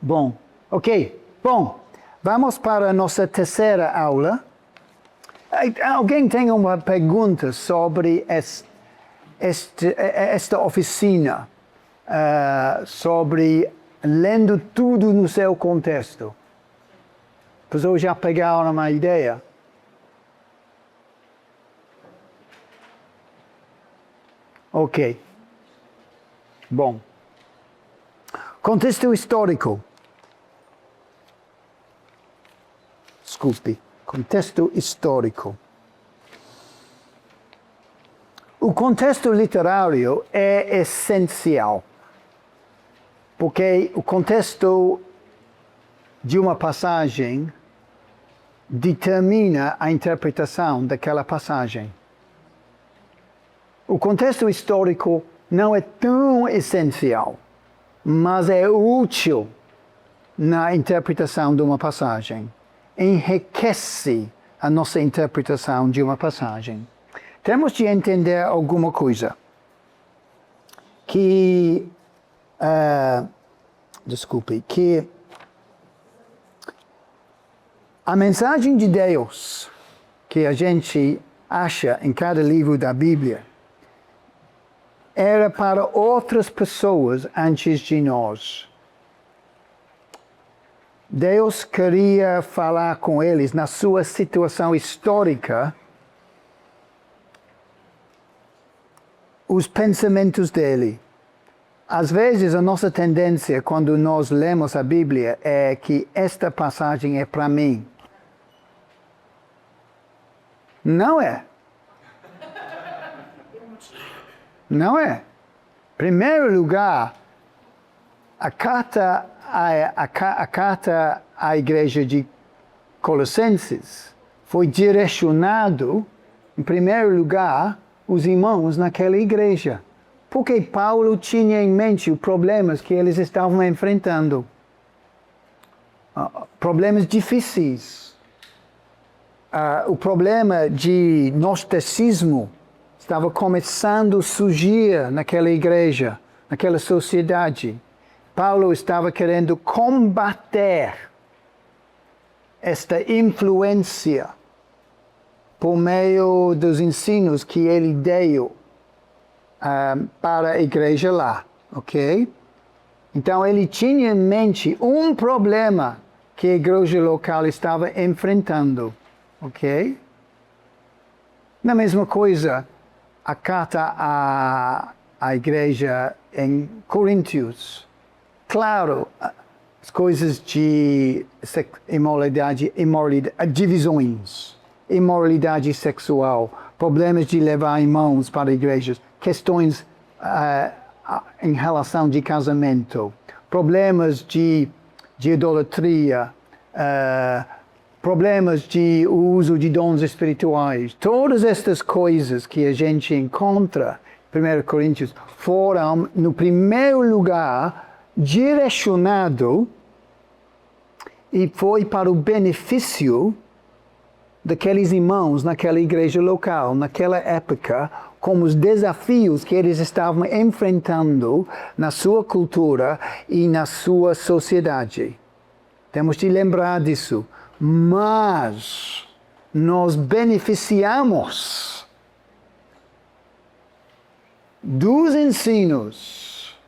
Bom, ok. Bom, vamos para a nossa terceira aula. Alguém tem uma pergunta sobre esta oficina, sobre lendo tudo no seu contexto? Pessoas já pegaram uma ideia? Ok. Bom. Contexto histórico. Desculpe. Contexto histórico. O contexto literário é essencial, porque o contexto de uma passagem determina a interpretação daquela passagem. O contexto histórico não é tão essencial, mas é útil na interpretação de uma passagem. Enriquece a nossa interpretação de uma passagem. Temos de entender alguma coisa. Que a mensagem de Deus que a gente acha em cada livro da Bíblia era para outras pessoas antes de nós. Deus queria falar com eles na sua situação histórica, os pensamentos dele. Às vezes a nossa tendência quando nós lemos a Bíblia é que esta passagem é para mim. Não é. Não é. Em primeiro lugar, a carta à igreja de Colossenses foi direcionado, em primeiro lugar, os irmãos naquela igreja. Porque Paulo tinha em mente os problemas que eles estavam enfrentando. Problemas difíceis. O problema de gnosticismo estava começando a surgir naquela igreja, naquela sociedade. Paulo estava querendo combater esta influência por meio dos ensinos que ele deu para a igreja lá, ok? Então ele tinha em mente um problema que a igreja local estava enfrentando, ok? Na mesma coisa, a carta à igreja em Coríntios. Claro, as coisas de imoralidade, divisões, imoralidade sexual, problemas de levar irmãos para igrejas, questões em relação de casamento, problemas de idolatria, problemas de uso de dons espirituais. Todas estas coisas que a gente encontra em 1 Coríntios foram, no primeiro lugar, direcionado e foi para o benefício daqueles irmãos naquela igreja local, naquela época, como os desafios que eles estavam enfrentando na sua cultura e na sua sociedade. Temos de lembrar disso. Mas nós beneficiamos dos ensinos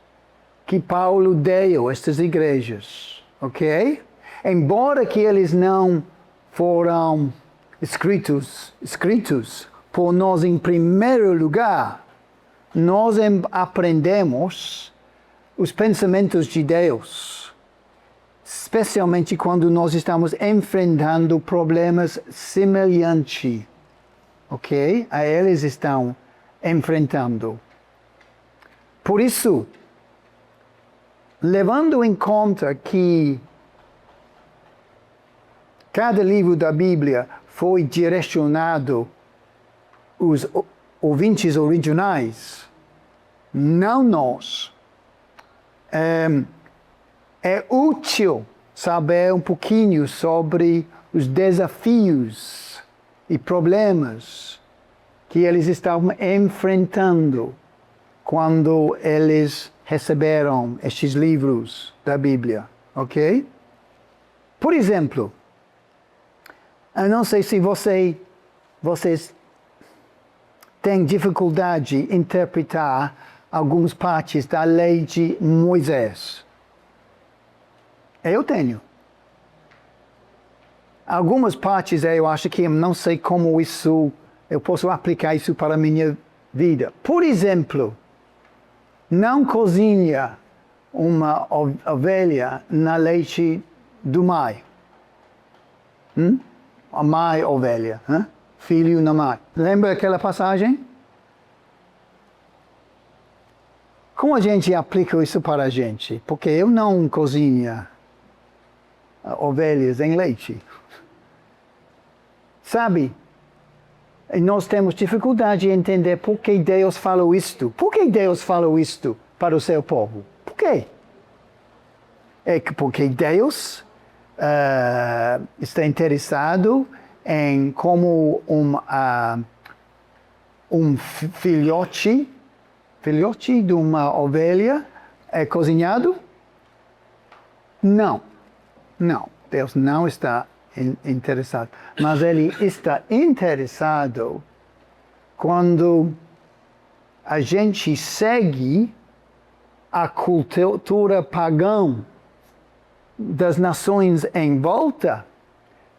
que Paulo deu a estas igrejas, ok? Embora que eles não foram escritos por nós em primeiro lugar, nós aprendemos os pensamentos de Deus, especialmente quando nós estamos enfrentando problemas semelhantes, ok? A eles estão enfrentando. Por isso, levando em conta que cada livro da Bíblia foi direcionado aos ouvintes originais, não nós, é útil saber um pouquinho sobre os desafios e problemas que eles estavam enfrentando quando eles receberam estes livros da Bíblia. ok? Por exemplo, eu não sei se vocês têm dificuldade em interpretar algumas partes da lei de Moisés. Eu tenho. Algumas partes eu acho que eu não sei como eu posso aplicar isso para a minha vida. Por exemplo, não cozinha uma ovelha na leite do mãe. A mãe ovelha, filho na mãe. Lembra aquela passagem? Como a gente aplica isso para a gente? Porque eu não cozinho ovelhas em leite. Sabe? E nós temos dificuldade em entender por que Deus falou isto. Por que Deus falou isto para o seu povo? Por quê? É porque Deus está interessado em como um filhote de uma ovelha é cozinhado? Não. Deus não está interessado. Mas Ele está interessado quando a gente segue a cultura pagã das nações em volta.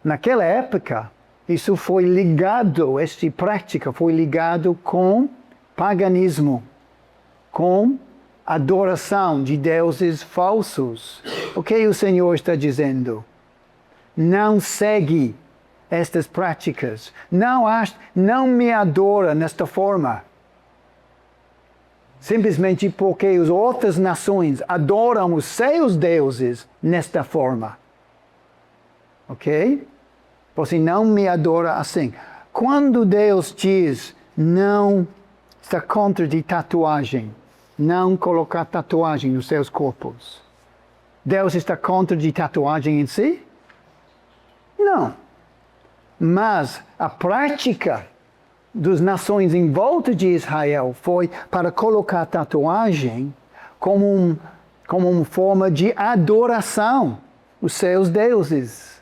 Naquela época, isso foi ligado, esta prática foi ligado com paganismo, com adoração de deuses falsos. O que o Senhor está dizendo? Não segue estas práticas. Não me adora nesta forma. Simplesmente porque as outras nações adoram os seus deuses nesta forma. Ok? Você não me adora assim. Quando Deus diz não está contra de tatuagem, não colocar tatuagem nos seus corpos, Deus está contra de tatuagem em si? Não. Mas a prática das nações em volta de Israel foi para colocar tatuagem como uma forma de adoração aos seus deuses.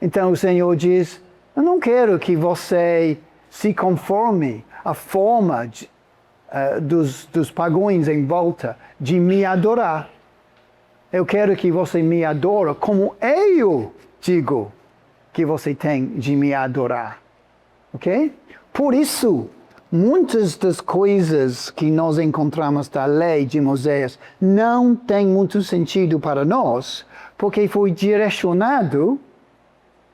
Então o Senhor diz, eu não quero que você se conforme à forma dos pagãos em volta de me adorar. Eu quero que você me adore como eu digo que você tem de me adorar. Ok? Por isso, muitas das coisas que nós encontramos da lei de Moisés não têm muito sentido para nós, porque foi direcionado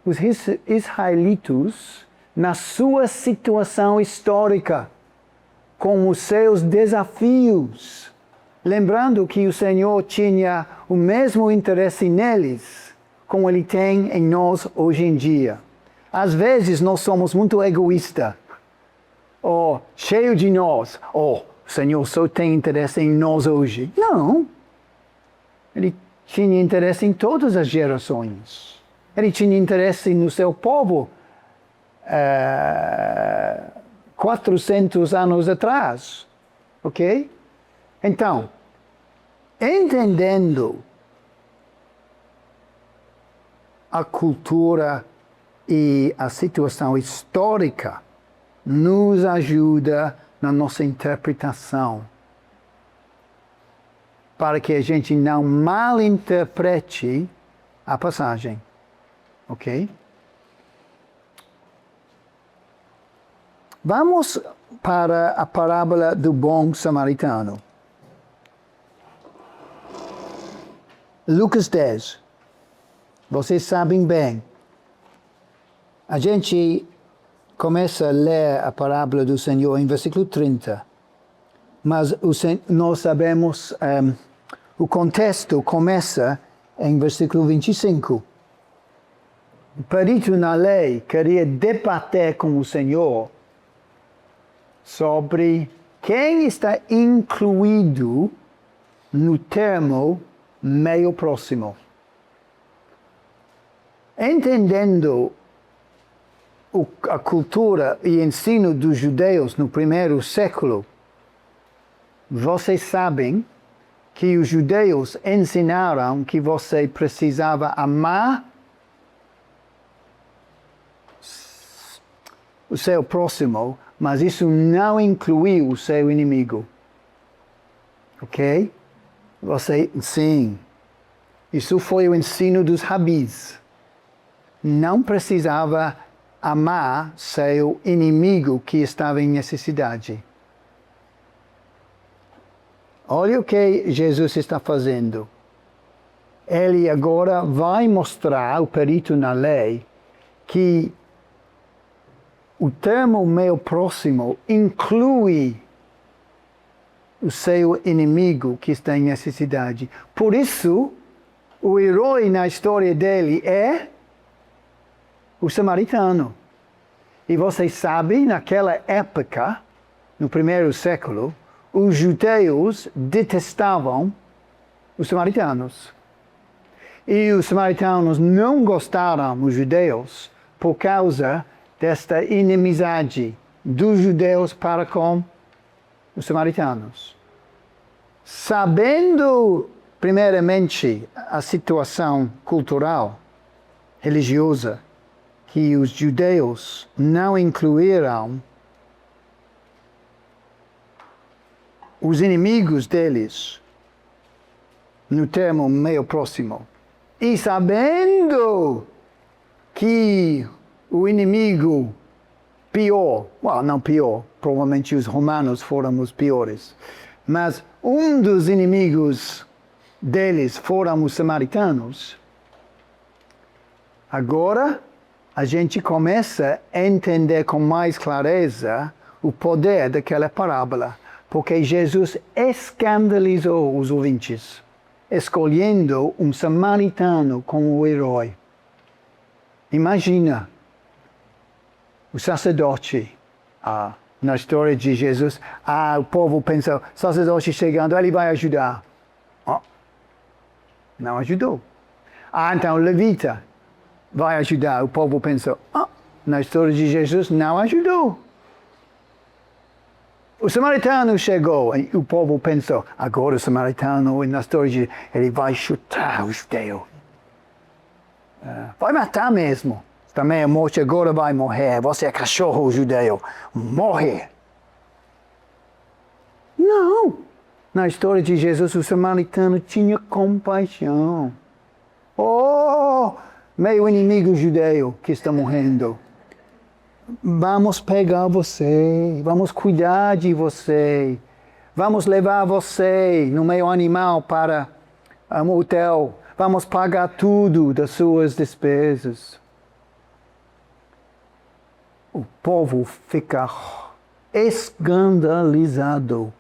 os israelitas na sua situação histórica, com os seus desafios. Lembrando que o Senhor tinha o mesmo interesse neles como Ele tem em nós hoje em dia. Às vezes nós somos muito egoístas, ou cheio de nós, o Senhor só tem interesse em nós hoje. Não. Ele tinha interesse em todas as gerações. Ele tinha interesse no seu povo 400 anos atrás. Ok? Então, entendendo a cultura e a situação histórica nos ajuda na nossa interpretação, para que a gente não malinterprete a passagem. Ok? Vamos para a parábola do bom samaritano. Lucas 10. Vocês sabem bem. A gente começa a ler a parábola do Senhor em versículo 30. Mas nós sabemos, o contexto começa em versículo 25. O perito na lei queria debater com o Senhor sobre quem está incluído no termo meio próximo. Entendendo a cultura e ensino dos judeus no primeiro século, vocês sabem que os judeus ensinaram que você precisava amar o seu próximo, mas isso não incluiu o seu inimigo. Ok? Sim. Isso foi o ensino dos rabis. Não precisava amar seu inimigo que estava em necessidade. Olha o que Jesus está fazendo. Ele agora vai mostrar ao perito na lei que o termo meu próximo inclui o seu inimigo que está em necessidade. Por isso, o herói na história dele é o samaritano. E vocês sabem, naquela época, no primeiro século, os judeus detestavam os samaritanos. E os samaritanos não gostaram dos judeus por causa desta inimizade dos judeus para com os samaritanos. Sabendo, primeiramente, a situação cultural, religiosa, que os judeus não incluíram os inimigos deles no termo meu próximo. E sabendo que o inimigo pior, não pior, provavelmente os romanos foram os piores, mas um dos inimigos deles foram os samaritanos. Agora, a gente começa a entender com mais clareza o poder daquela parábola, porque Jesus escandalizou os ouvintes, escolhendo um samaritano como o herói. Imagina, o sacerdote, na história de Jesus, o povo pensou, sacerdote chegando, ele vai ajudar. Não ajudou. Então o levita vai ajudar. O povo pensou, na história de Jesus, não ajudou. O samaritano chegou e o povo pensou, agora o samaritano, na história de Jesus, ele vai chutar o judeu. Vai matar mesmo. Também a morte agora vai morrer. Você é cachorro judeu. Morre. Não. Na história de Jesus, o samaritano tinha compaixão. Meu inimigo judeu que está morrendo. Vamos pegar você. Vamos cuidar de você. Vamos levar você no meio animal para um hotel. Vamos pagar tudo das suas despesas. O povo fica escandalizado.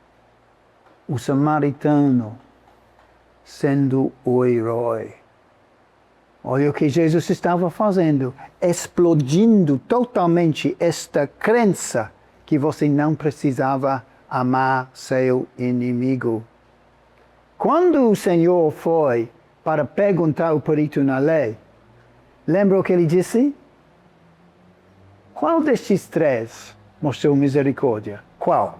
O samaritano sendo o herói. Olha o que Jesus estava fazendo, explodindo totalmente esta crença que você não precisava amar seu inimigo. Quando o Senhor foi para perguntar ao perito na lei, lembra o que ele disse? Qual destes três mostrou misericórdia? Qual?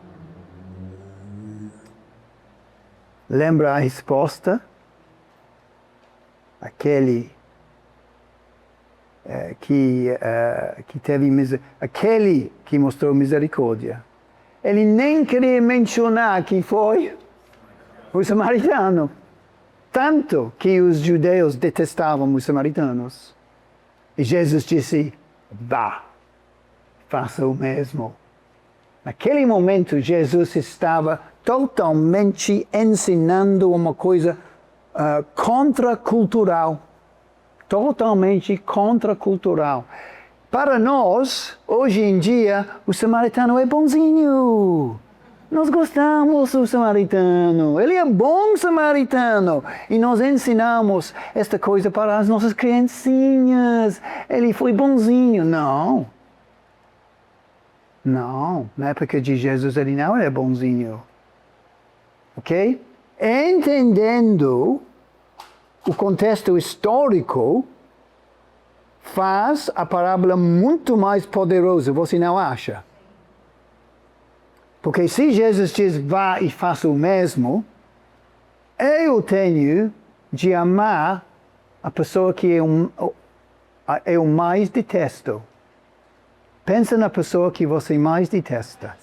Lembra a resposta? Aquele que teve aquele que mostrou misericórdia. Ele nem queria mencionar que foi o samaritano. Tanto que os judeus detestavam os samaritanos. E Jesus disse, vá, faça o mesmo. Naquele momento, Jesus estava totalmente ensinando uma coisa contracultural. Totalmente contracultural. Para nós, hoje em dia, o samaritano é bonzinho. Nós gostamos do samaritano. Ele é bom samaritano. E nós ensinamos esta coisa para as nossas criancinhas. Ele foi bonzinho. Não. Não. Na época de Jesus, ele não era bonzinho. Ok? Entendendo o contexto histórico faz a parábola muito mais poderosa, você não acha? Porque se Jesus diz, vá e faça o mesmo, eu tenho de amar a pessoa que eu mais detesto. Pensa na pessoa que você mais detesta.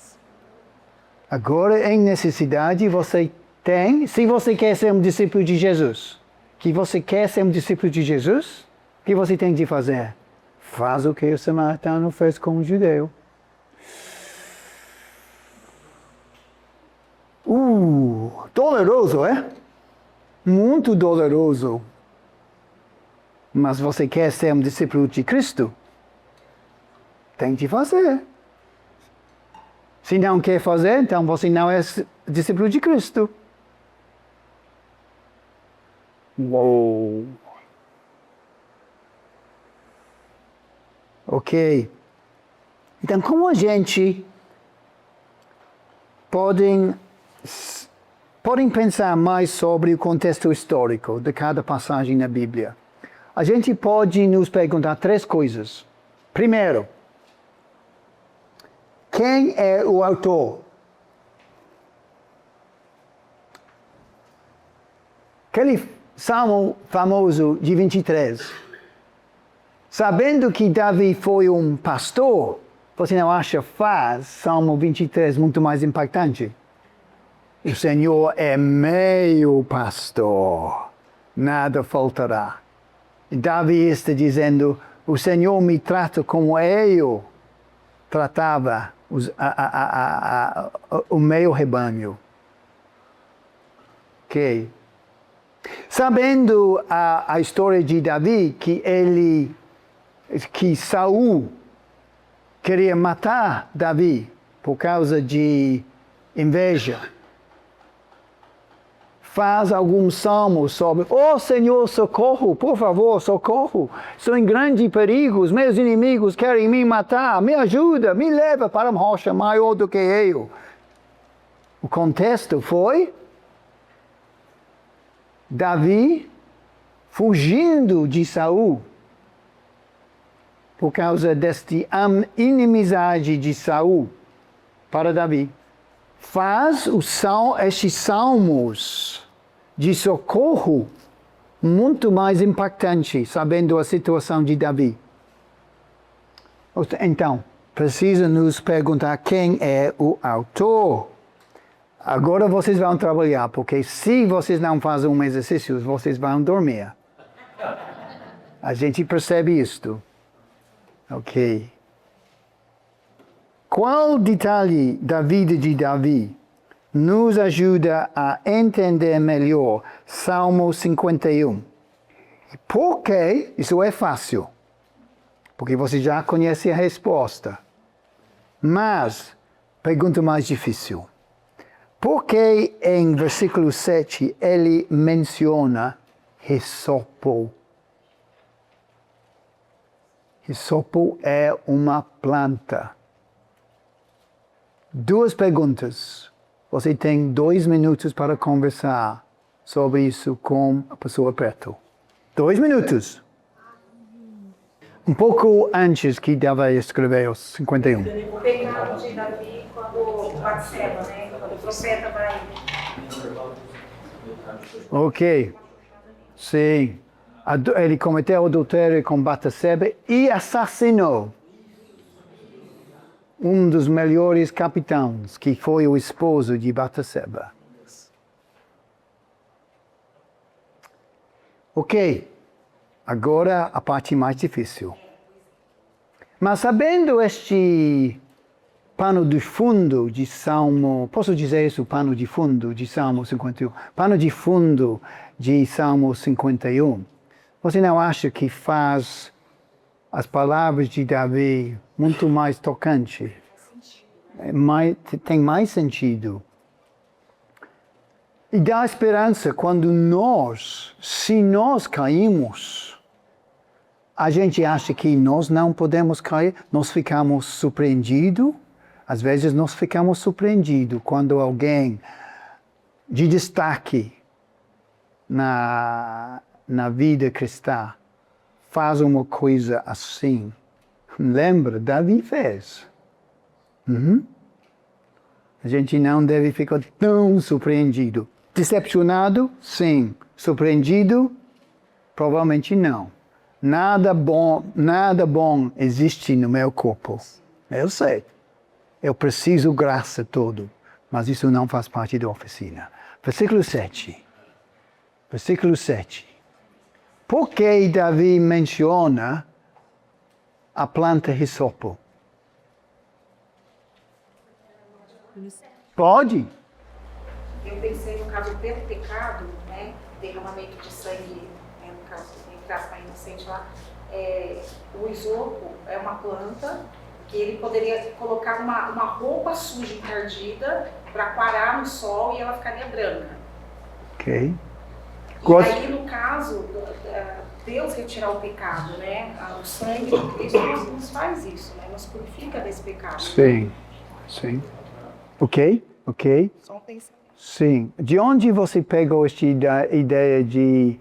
Agora, em necessidade, você tem, se você quer ser um discípulo de Jesus, que você quer ser um discípulo de Jesus, o que você tem de fazer? Faz o que o samaritano fez com o judeu. Doloroso, é? Muito doloroso. Mas você quer ser um discípulo de Cristo? Tem de fazer. Se não quer fazer, então você não é discípulo de Cristo. Uou! Ok. Então, como a gente podem pensar mais sobre o contexto histórico de cada passagem na Bíblia? A gente pode nos perguntar 3 coisas. Primeiro, quem é o autor? Aquele salmo famoso de 23. Sabendo que Davi foi um pastor, você não acha Salmo 23 muito mais impactante? O Senhor é meu pastor, nada faltará. E Davi está dizendo, o Senhor me trata como eu tratava o meu rebanho. Ok? Sabendo a história de Davi, que Saul queria matar Davi por causa de inveja, faz alguns salmos sobre, Senhor, socorro, por favor, socorro, estou em grande perigo, os meus inimigos querem me matar, me ajuda, me leva para uma rocha maior do que eu. O contexto foi Davi fugindo de Saul por causa desta inimizade de Saul para Davi. Faz estes salmos de socorro muito mais impactantes, sabendo a situação de Davi. Então, precisa nos perguntar quem é o autor. Agora vocês vão trabalhar, porque se vocês não fazem um exercício, vocês vão dormir. A gente percebe isto. Ok. Qual detalhe da vida de Davi nos ajuda a entender melhor Salmo 51? Por que isso é fácil? Porque você já conhece a resposta. Mas, pergunta mais difícil. Por que em versículo 7 ele menciona hisopo? Hisopo é uma planta. 2 perguntas. Você tem 2 minutos para conversar sobre isso com a pessoa perto. 2 minutos. Um pouco antes que Davi escreveu os 51. O pecado de Davi quando Batseba, né? Quando o profeta vai. Ok. Sim. Ele cometeu adultério com Batseba e assassinou um dos melhores capitães, que foi o esposo de Batseba. Ok. Agora a parte mais difícil. Mas sabendo este pano de fundo de Salmo, posso dizer isso, pano de fundo de Salmo 51? Pano de fundo de Salmo 51. Você não acha que faz as palavras de Davi muito mais tocante? Tem mais sentido. E dá esperança quando se nós caímos, a gente acha que nós não podemos cair, nós ficamos surpreendidos. Às vezes nós ficamos surpreendidos quando alguém de destaque na vida cristã faz uma coisa assim. Lembra, Davi fez. A gente não deve ficar tão surpreendido. Decepcionado? Sim. Surpreendido? Provavelmente não. Nada bom existe no meu corpo. Eu sei. Eu preciso graça todo. Mas isso não faz parte da oficina. Versículo 7. Versículo 7. Por que Davi menciona a planta hisopo? Pode? Eu pensei no caso pelo pecado, né? Derramamento de sangue, né, no caso, entre aspas, inocente lá. O isopo é uma planta que ele poderia colocar uma roupa suja encardida para quarar no sol e ela ficaria branca. Ok. E aí, no caso, Deus retirar o pecado, né? O sangue de Cristo nos faz isso, né? Nos purifica desse pecado. Sim. Sim. Ok. Só um pensamento. Sim. De onde você pegou esta ideia de...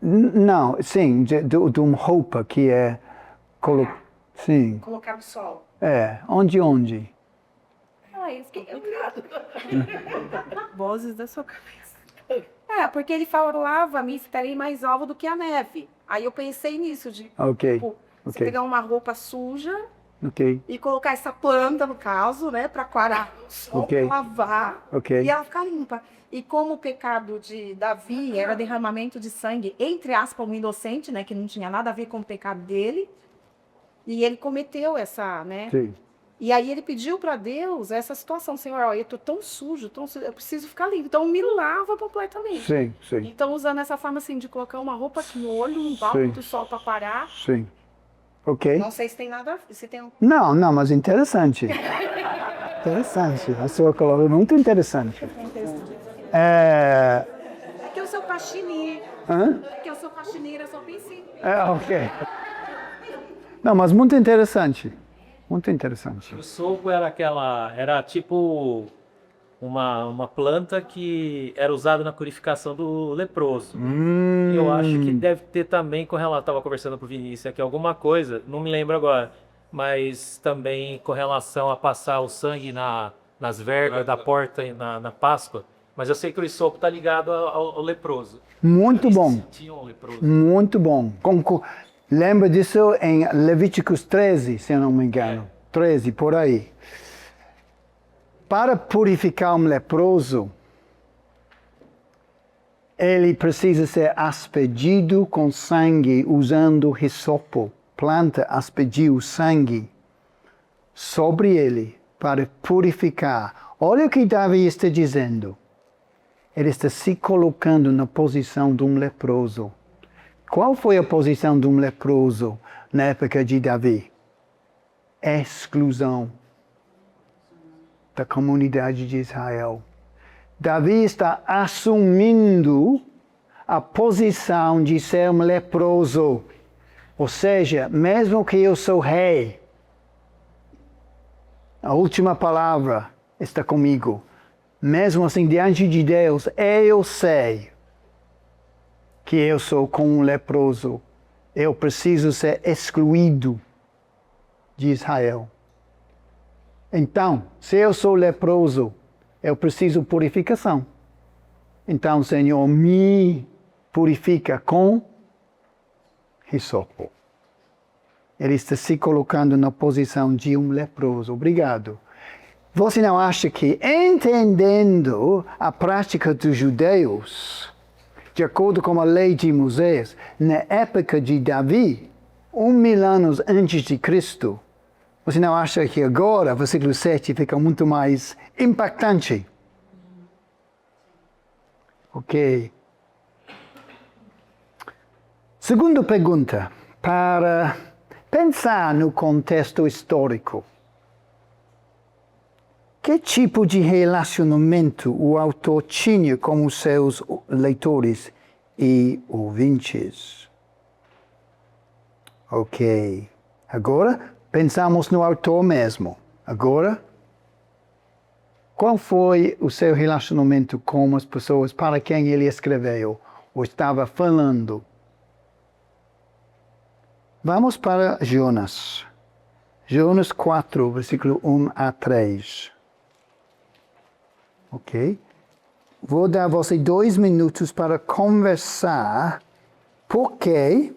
não, sim, de uma roupa que é... Sim. Colocar no sol. Onde? Eu fiquei... Vozes da sua cabeça. porque ele falava-me estarei mais alvo do que a neve. Aí eu pensei nisso, de Ok. você pegar uma roupa suja Ok. e colocar essa planta, no caso, né, para quarar no sol, Ok. lavar Ok. e ela ficar limpa. E como o pecado de Davi era derramamento de sangue, entre aspas, um inocente, né, que não tinha nada a ver com o pecado dele, e ele cometeu essa, né? Sim. E aí ele pediu para Deus essa situação, Senhor, ó, eu tô tão sujo, eu preciso ficar limpo, então me lava completamente. Sim. Então, usando essa forma assim de colocar uma roupa aqui no olho, um balde do sol para parar. Sim. Ok. Não sei se tem nada a ver. Se tem um... Não, mas interessante. Interessante. A sua colocação é muito interessante. É que eu sou faxineira. Hã? É que eu sou faxineira, só pensei. Ok. Não, mas muito interessante. Muito interessante. O sopo era tipo uma planta que era usada na purificação do leproso. Eu acho que deve ter também estava conversando com o Vinícius aqui alguma coisa, não me lembro agora, mas também com relação a passar o sangue nas vergas da porta na Páscoa. Mas eu sei que o hisopo está ligado ao leproso. Muito Eles bom. sentiam o leproso. Muito bom. Lembra disso em Levíticos 13, se eu não me engano. 13, por aí. Para purificar um leproso, ele precisa ser aspergido com sangue usando hisopo. Planta aspergiu o sangue sobre ele para purificar. Olha o que Davi está dizendo. Ele está se colocando na posição de um leproso. Qual foi a posição de um leproso na época de Davi? Exclusão da comunidade de Israel. Davi está assumindo a posição de ser um leproso. Ou seja, mesmo que eu sou rei, a última palavra está comigo. Mesmo assim, diante de Deus, eu sei que eu sou como um leproso. Eu preciso ser excluído de Israel. Então, se eu sou leproso, eu preciso de purificação. Então, Senhor, me purifica com hisopo. Ele está se colocando na posição de um leproso. Obrigado. Você não acha que, entendendo a prática dos judeus, de acordo com a lei de Moisés, na época de Davi, 1000 anos antes de Cristo, você não acha que agora, versículo 7, fica muito mais impactante? Ok. Segunda pergunta, para pensar no contexto histórico. Que tipo de relacionamento o autor tinha com os seus leitores e ouvintes? Ok. Agora, pensamos no autor mesmo. Agora, qual foi o seu relacionamento com as pessoas para quem ele escreveu ou estava falando? Vamos para Jonas. Jonas 4, versículo 1 a 3. Ok? vou dar a você 2 minutos para conversar, porque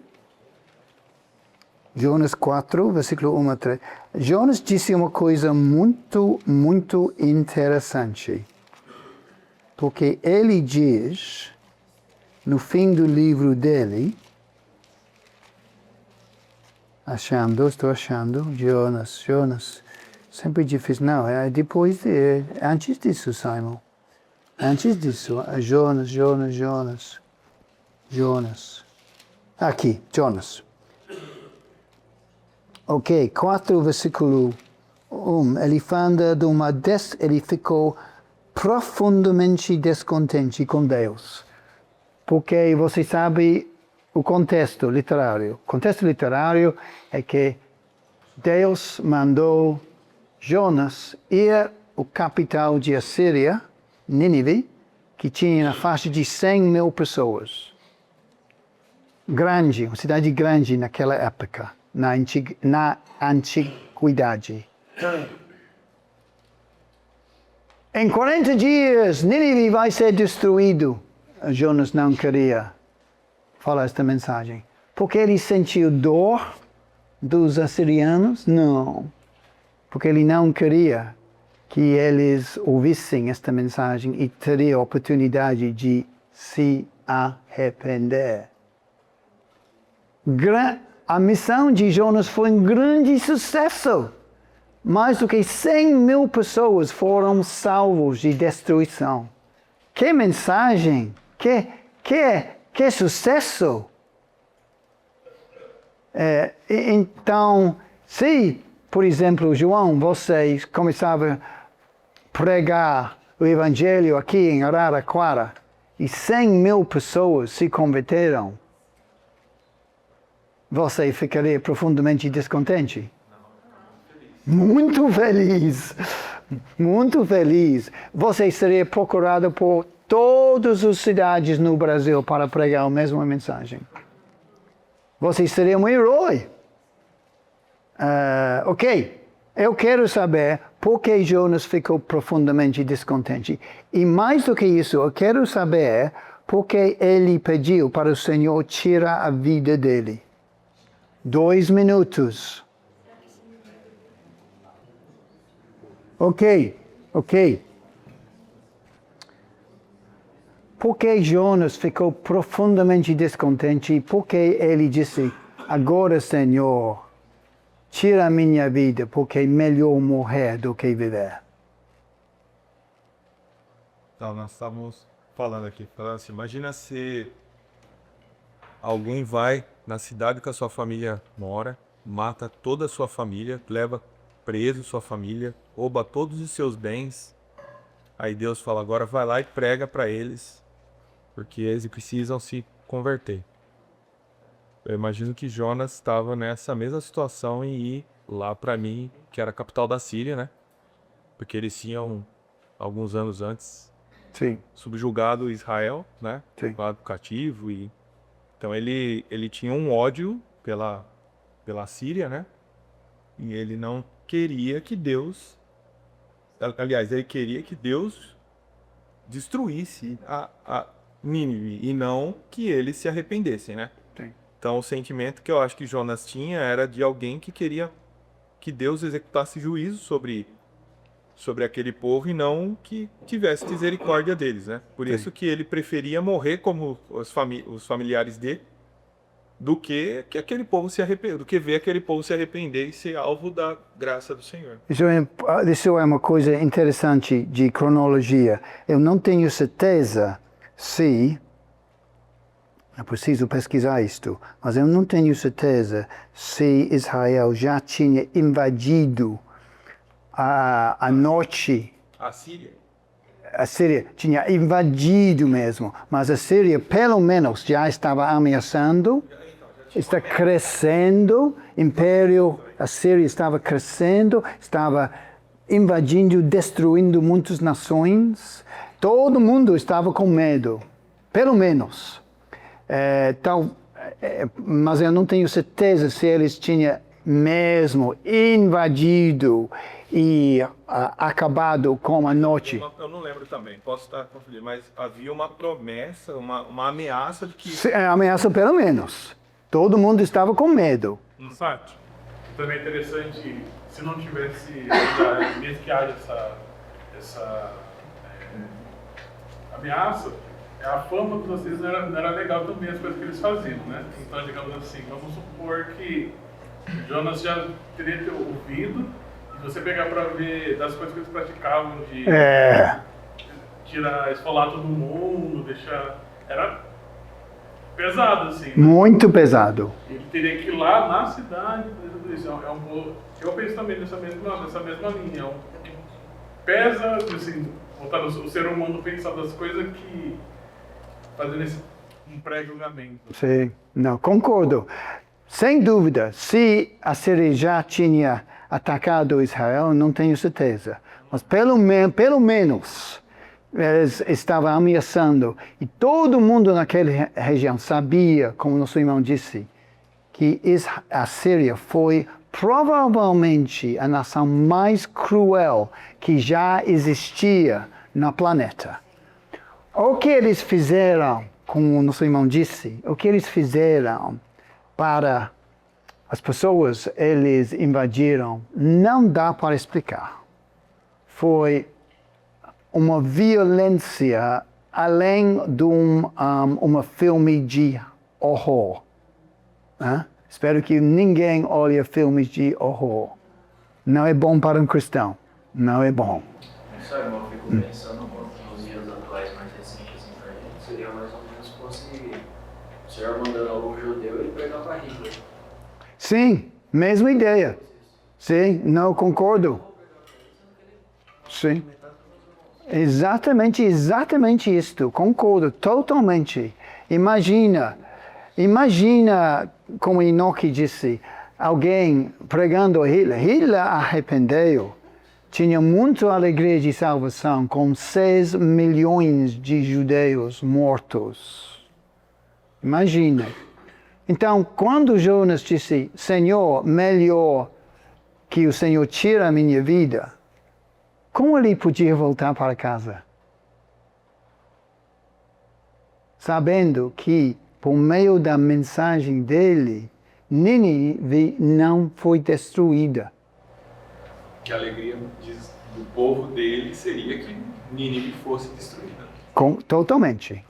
Jonas 4, versículo 1 a 3. Jonas disse uma coisa muito, muito interessante. Porque ele diz, no fim do livro dele, estou achando, Jonas, sempre difícil. Não, é depois, antes disso, Simon. Antes disso, Jonas. Aqui, Jonas. Ok, 4, versículo 1. Ele ficou profundamente descontente com Deus. Porque você sabe o contexto literário. O contexto literário é que Deus mandou Jonas ir à capital de Assíria, Nínive, que tinha na faixa de 100.000 pessoas. Grande, uma cidade grande naquela época, na antiguidade. Em 40 dias, Nínive vai ser destruído. Jonas não queria falar esta mensagem. Porque ele sentiu dor dos assirianos? Não. Porque ele não queria que eles ouvissem esta mensagem e teriam a oportunidade de se arrepender. A missão de Jonas foi um grande sucesso. Mais do que 100.000 pessoas foram salvos de destruição. Que mensagem! Que sucesso! Então, se, por exemplo, João, você começava a pregar o Evangelho aqui em Araraquara e 100.000 pessoas se converteram, você ficaria profundamente descontente? Muito feliz. Muito feliz. Você seria procurado por todas as cidades no Brasil para pregar a mesma mensagem. Você seria um herói. Ok, eu quero saber por que Jonas ficou profundamente descontente. E mais do que isso, eu quero saber por que ele pediu para o Senhor tirar a vida dele. 2 minutos. Ok. Por que Jonas ficou profundamente descontente? Porque ele disse, agora, Senhor, tira a minha vida, porque é melhor morrer do que viver. Então, nós estávamos falando assim, imagina se alguém vai na cidade que a sua família mora, mata toda a sua família, leva preso sua família, rouba todos os seus bens. Aí Deus fala, agora vai lá e prega para eles, porque eles precisam se converter. Eu imagino que Jonas estava nessa mesma situação em ir lá para mim, que era a capital da Síria, né? Porque eles tinham, alguns anos antes, Sim. subjugado Israel, né? Sim. Lado cativo. Então ele tinha um ódio pela Síria, né? E ele não queria que Deus... Aliás, ele queria que Deus destruísse a Nínive e não que eles se arrependessem, né? Sim. Então o sentimento que eu acho que Jonas tinha era de alguém que queria que Deus executasse juízo sobre aquele povo e não que tivesse misericórdia deles, né? Por isso que ele preferia morrer como os familiares dele do que aquele povo se arrepender, do que ver aquele povo se arrepender e ser alvo da graça do Senhor. Isso é uma coisa interessante de cronologia. Eu não tenho certeza se... Eu preciso pesquisar isto, mas eu não tenho certeza se Israel já tinha invadido a norte. A Síria? A Síria tinha invadido mesmo, mas a Síria pelo menos já estava ameaçando, está crescendo, o Império Assírio estava crescendo, estava invadindo, destruindo muitas nações, todo mundo estava com medo, pelo menos. Mas eu não tenho certeza se eles tinham mesmo invadido e acabado com a noite. Eu não lembro também, posso estar confundindo, mas havia uma promessa, uma ameaça de que... Ameaça pelo menos. Todo mundo estava com medo. Sato, também é interessante, se não tivesse, mesmo que haja essa ameaça, a fama dos vocês não era legal também, as coisas que eles faziam, né? Então, digamos assim, vamos supor que Jonas já teria ouvido, e você pegar para ver das coisas que eles praticavam, de tirar, esfolar todo mundo, deixar... Era pesado, assim. Né? Muito pesado. Ele teria que ir lá na cidade, tudo isso. Eu penso também nessa mesma linha. Pesa, assim, voltar o ser humano pensar das coisas que fazendo um pré-julgamento. Sim, não, concordo. Sem dúvida, se a Síria já tinha atacado Israel, não tenho certeza. Mas pelo menos eles estavam ameaçando. E todo mundo naquela região sabia, como nosso irmão disse, que a Síria foi provavelmente a nação mais cruel que já existia no planeta. O que eles fizeram, como o nosso irmão disse, o que eles fizeram para as pessoas, eles invadiram, não dá para explicar. Foi uma violência além de um filme de horror. Espero que ninguém olhe filmes de horror. Não é bom para um cristão. Não é bom. Sabe, eu fico pensando nos dias atuais mais recentes assim, pra gente, seria mais ou menos como se o Senhor mandando algum judeu e pregar para Hitler. Sim, mesma ideia. Sim, não concordo. Sim. Exatamente isto. Concordo totalmente. Imagina, como Enoque disse, alguém pregando Hitler. Hitler arrependeu. Tinha muita alegria de salvação, com 6 milhões de judeus mortos. Imagina. Então, quando Jonas disse, Senhor, melhor que o Senhor tire a minha vida, como ele podia voltar para casa? Sabendo que, por meio da mensagem dele, Nínive não foi destruída. Que a alegria do povo dele seria que Nínive fosse destruída. Totalmente.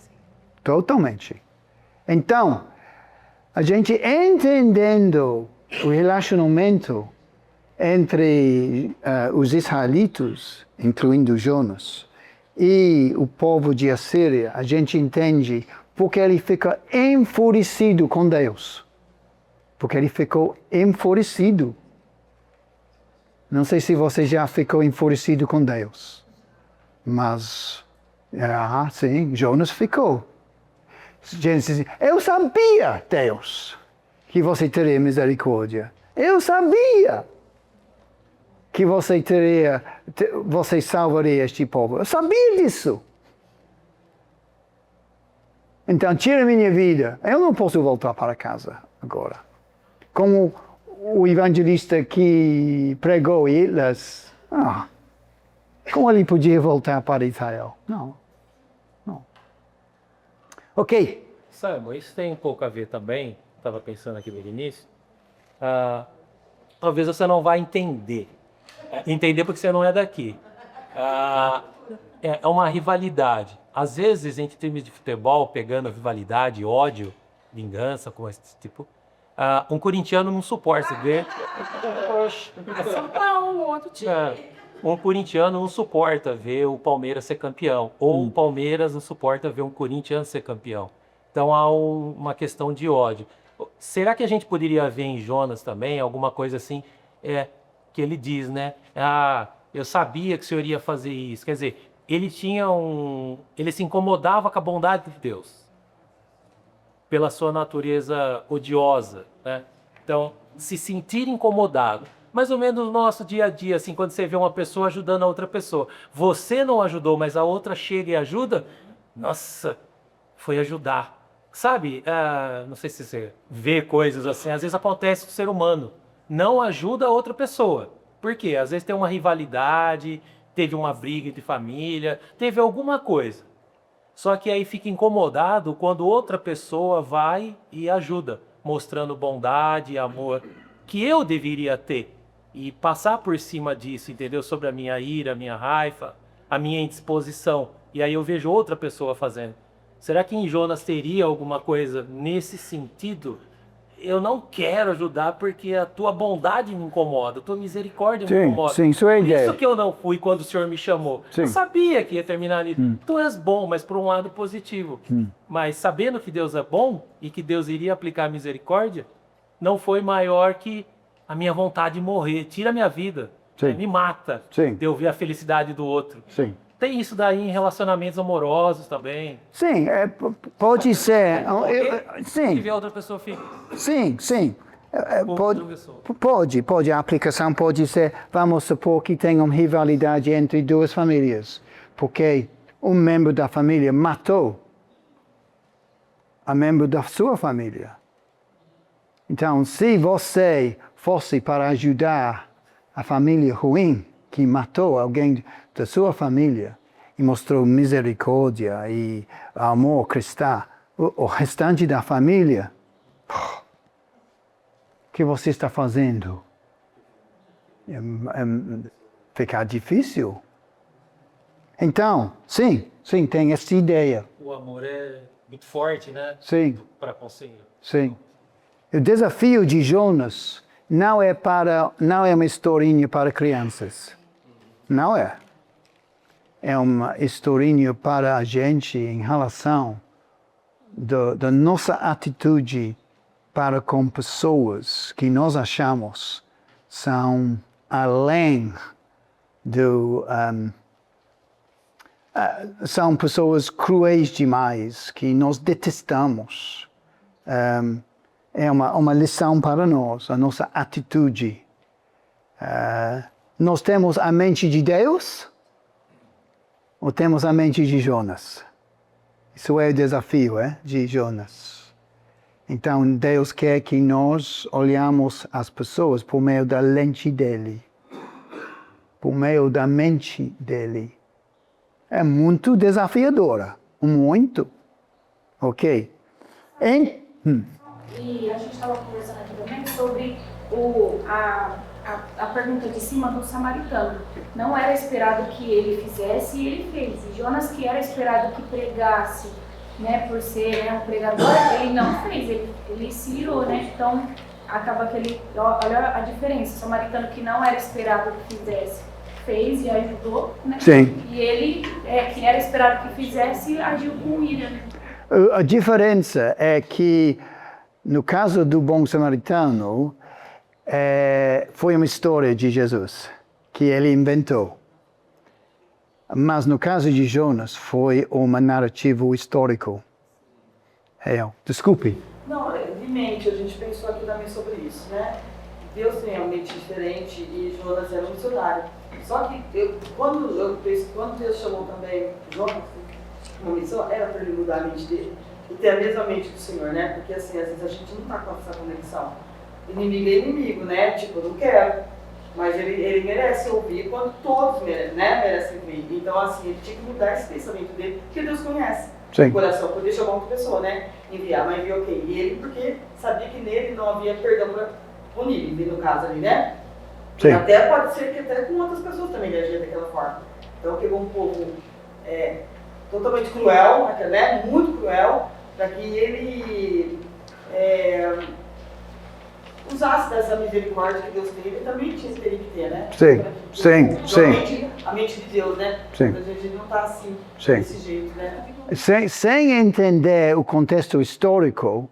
Então, a gente entendendo o relacionamento entre os israelitas, incluindo Jonas, e o povo de Assíria, a gente entende porque ele fica enfurecido com Deus. Porque ele ficou enfurecido. Não sei se você já ficou enfurecido com Deus, mas, sim, Jonas ficou. Gênesis, eu sabia, Deus, que você teria misericórdia. Eu sabia que você salvaria este povo. Eu sabia disso. Então, tira minha vida. Eu não posso voltar para casa agora. Como o evangelista que pregou Hitler, como ele podia voltar para Israel? Não. Ok. Samuel, isso tem um pouco a ver também, estava pensando aqui no início, talvez você não vá entender porque você não é daqui. É uma rivalidade. Às vezes, entre times de futebol, pegando rivalidade, ódio, vingança, com esse tipo, um corintiano não suporta ver. Um corintiano não suporta ver o Palmeiras ser campeão. Ou o Palmeiras não suporta ver um Corinthians ser campeão. Então há uma questão de ódio. Será que a gente poderia ver em Jonas também alguma coisa assim, que ele diz, né? Eu sabia que o Senhor ia fazer isso. Quer dizer, ele se incomodava com a bondade de Deus. Pela sua natureza odiosa, né? Então, se sentir incomodado. Mais ou menos no nosso dia a dia, assim, quando você vê uma pessoa ajudando a outra pessoa. Você não ajudou, mas a outra chega e ajuda. Nossa, foi ajudar. Sabe, não sei se você vê coisas assim, às vezes acontece com o ser humano. não ajuda a outra pessoa. Por quê? Às vezes tem uma rivalidade, teve uma briga de família, teve alguma coisa. Só que aí fica incomodado quando outra pessoa vai e ajuda, mostrando bondade e amor que eu deveria ter. E passar por cima disso, entendeu? Sobre a minha ira, a minha raiva, a minha indisposição. E aí eu vejo outra pessoa fazendo. Será que em Jonas teria alguma coisa nesse sentido? Eu não quero ajudar porque a tua bondade me incomoda, a tua misericórdia me incomoda. Sim, isso é a Por ideia. isso que eu não fui quando o Senhor me chamou. Sim. Eu sabia que ia terminar nisso. Tu és bom, mas por um lado positivo. Mas sabendo que Deus é bom e que Deus iria aplicar a misericórdia, não foi maior que a minha vontade de morrer. Tira a minha vida, Sim. me mata Sim. de eu ver a felicidade do outro. Sim. Tem isso daí em relacionamentos amorosos também. Sim, pode ser. E Sim, ver a outra pessoa feliz. sim. Como outra pessoa. Pode, a aplicação pode ser, vamos supor que tem uma rivalidade entre duas famílias, porque um membro da família matou a membro da sua família. Então, se você fosse para ajudar a família ruim que matou alguém da sua família e mostrou misericórdia e amor cristão, o restante da família, o que você está fazendo? Fica difícil. Então, sim, tem essa ideia. O amor é muito forte, né? Sim, Para conseguir. sim. O desafio de Jonas não é uma historinha para crianças. Não é. É uma historinha para a gente em relação da nossa atitude para com pessoas que nós achamos são além são pessoas cruéis demais, que nós detestamos. É uma lição para nós, a nossa atitude. Nós temos a mente de Deus ou temos a mente de Jonas? Isso é o desafio de Jonas. Então, Deus quer que nós olhamos as pessoas por meio da lente dele, por meio da mente dele. É muito desafiadora, muito. Ok? E a gente estava conversando aqui também sobre a pergunta de cima do samaritano. Não era esperado que ele fizesse e ele fez. E Jonas, que era esperado que pregasse, né, por ser um pregador, ele não fez, ele se irou, né? Então, acaba que ele, olha a diferença, o samaritano que não era esperado que fizesse, fez e ajudou, né? Sim. E ele, que era esperado que fizesse, agiu com ira, né? A diferença é que, no caso do bom samaritano, foi uma história de Jesus, que ele inventou. Mas no caso de Jonas, foi uma narrativa histórica. Desculpe. Não, de mente, a gente pensou aqui também sobre isso, né? Deus tem uma mente diferente e Jonas era um missionário. Só que quando Deus chamou também Jonas, uma missão, era para ele mudar a mente dele e ter a mesma mente do Senhor, né? Porque assim, às vezes a gente não está com essa conexão. Inimigo é inimigo, né? Tipo, eu não quero. Mas ele merece ouvir quando todos merecem ouvir. Então, assim, ele tinha que mudar esse pensamento dele, porque Deus conhece o coração, poder chamar outra pessoa, né? Enviar, mas enviou quem? E ele, porque sabia que nele não havia perdão para o Nínive, no caso ali, né? Sim. Até pode ser que até com outras pessoas também ele agia daquela forma. Então, pegou um povo totalmente cruel, né? Muito cruel, para que ele usasse dessa misericórdia que Deus tem, ele também teria que ter, né? Sim. A mente de Deus, né? Sim. Mas a gente não está assim, Sim. desse jeito, né? Sem entender o contexto histórico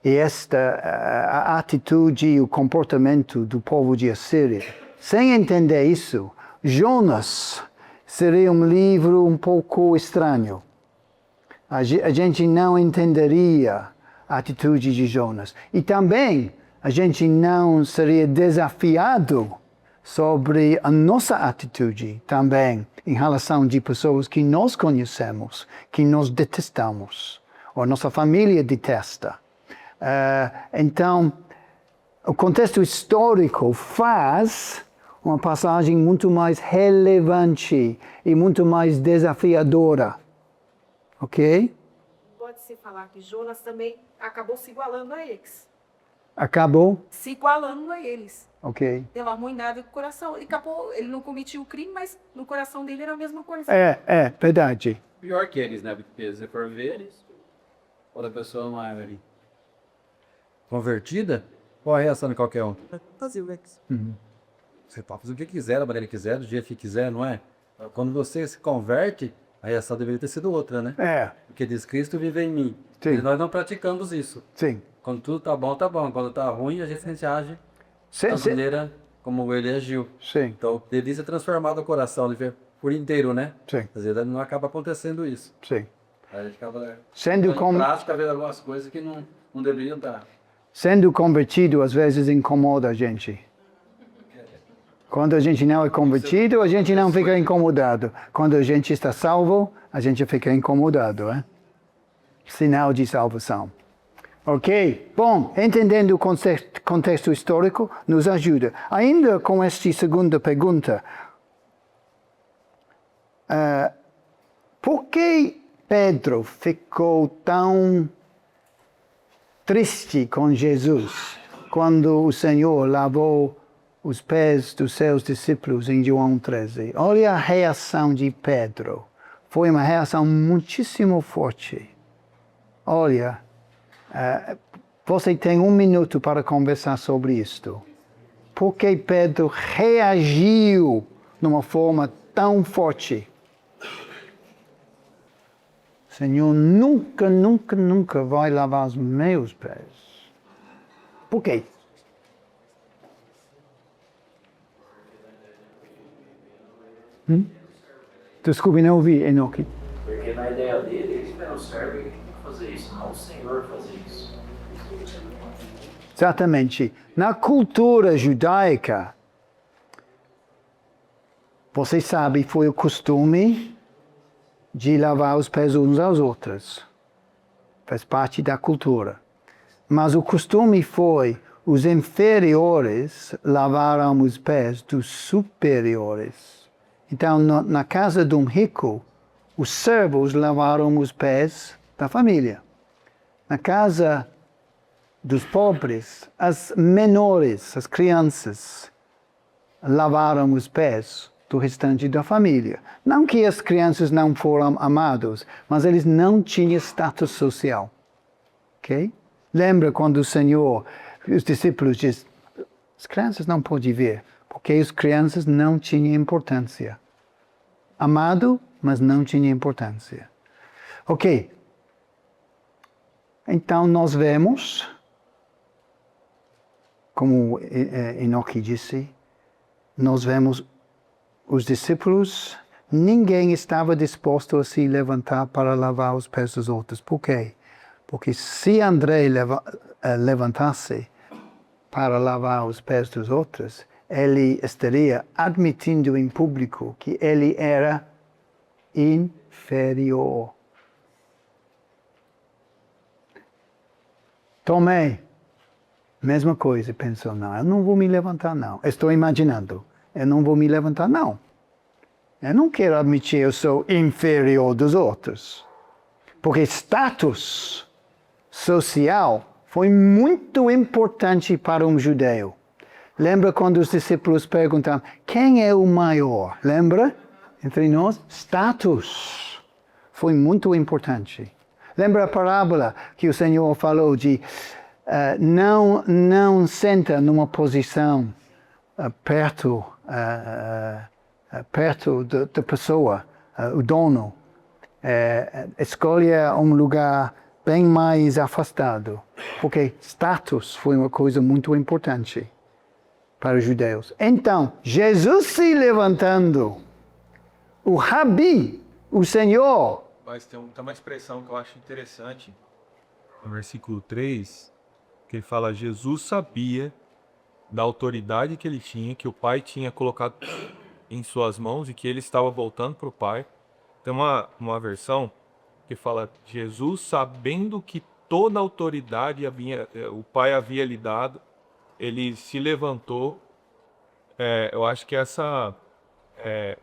e a atitude e o comportamento do povo de Assíria, sem entender isso, Jonas seria um livro um pouco estranho. A gente não entenderia a atitude de Jonas. E também a gente não seria desafiado sobre a nossa atitude também em relação de pessoas que nós conhecemos, que nós detestamos, ou nossa família detesta. Então, o contexto histórico faz uma passagem muito mais relevante e muito mais desafiadora. Ok? Pode-se falar que Jonas também acabou se igualando a eles. Acabou? Se igualando a eles. Ok. Pela ruindade do coração. Ele não cometia o crime, mas no coração dele era a mesma coisa. Verdade. Pior que eles, né? Porque se você for ver, quando a pessoa não é ali convertida, qual a reação de qualquer um? Fazer o que você pode fazer o que quiser, da maneira que quiser, do jeito que quiser, não é? Quando você se converte, a reação deveria ter sido outra, né? Porque diz, Cristo vive em mim. Sim. E nós não praticamos isso. Sim. Quando tudo tá bom, tá bom. Quando tá ruim, a gente age da maneira como ele agiu. Sim. Então, devia ser transformado o coração por inteiro, né? Sim. Às vezes não acaba acontecendo isso. Sim. Aí a gente acaba Sendo, em prática, vendo algumas coisas que não deveriam estar. sendo convertido, às vezes incomoda a gente. Quando a gente não é convertido, a gente não fica incomodado. Quando a gente está salvo, a gente fica incomodado, é? Sinal de salvação. Ok? Bom, entendendo o contexto histórico nos ajuda. Ainda com esta segunda pergunta, por que Pedro ficou tão triste com Jesus quando o Senhor lavou os pés dos seus discípulos em João 13? Olha a reação de Pedro. Foi uma reação muitíssimo forte. Olha, você tem 1 minuto para conversar sobre isto. Por que Pedro reagiu de uma forma tão forte? Senhor, nunca, nunca, nunca vai lavar os meus pés. Por quê? Desculpe, não ouvi, Enoque. Porque na ideia dele, eles eram servos e tem que fazer isso, não o Senhor fazer isso. Exatamente. Na cultura judaica, você sabe, foi o costume de lavar os pés uns aos outros. Faz parte da cultura. Mas o costume foi, os inferiores lavaram os pés dos superiores. Então, na casa de um rico, os servos lavaram os pés da família. Na casa dos pobres, as menores, as crianças, lavaram os pés do restante da família. Não que as crianças não foram amadas, mas eles não tinham status social. Ok? Lembra quando o Senhor, os discípulos dizem, as crianças não podem ver, porque as crianças não tinham importância. Amado, mas não tinha importância. Ok. Então nós vemos, como Enoque disse, nós vemos os discípulos, ninguém estava disposto a se levantar para lavar os pés dos outros. Por quê? Porque se André levantasse para lavar os pés dos outros, ele estaria admitindo em público que ele era inferior. Tomé, mesma coisa, pensou, não, eu não vou me levantar, não. Estou imaginando, eu não vou me levantar, não. Eu não quero admitir que eu sou inferior dos outros. Porque status social foi muito importante para um judeu. Lembra quando os discípulos perguntaram, quem é o maior? Lembra? Entre nós, status foi muito importante. Lembra a parábola que o Senhor falou de não senta numa posição perto da pessoa, o dono. Escolha um lugar bem mais afastado, porque status foi uma coisa muito importante para os judeus. Então, Jesus se levantando, o Rabi, o Senhor. Mas tem uma expressão que eu acho interessante, no versículo 3, que ele fala, Jesus sabia da autoridade que ele tinha, que o Pai tinha colocado em suas mãos e que ele estava voltando para o Pai. Tem uma versão que fala, Jesus sabendo que toda a autoridade o Pai havia lhe dado, ele se levantou. Eu acho que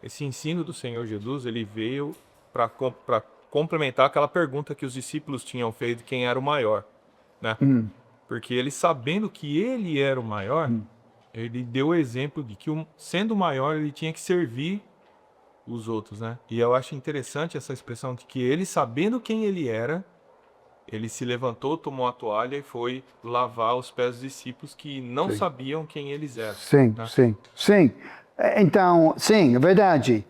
esse ensino do Senhor Jesus, ele veio para complementar aquela pergunta que os discípulos tinham feito, quem era o maior, né? Porque ele, sabendo que ele era o maior, ele deu o exemplo de que, sendo o maior, ele tinha que servir os outros, né? E eu acho interessante essa expressão de que ele, sabendo quem ele era, ele se levantou, tomou a toalha e foi lavar os pés dos discípulos que não sabiam quem eles eram. Sim, né? sim. Então, sim, é verdade.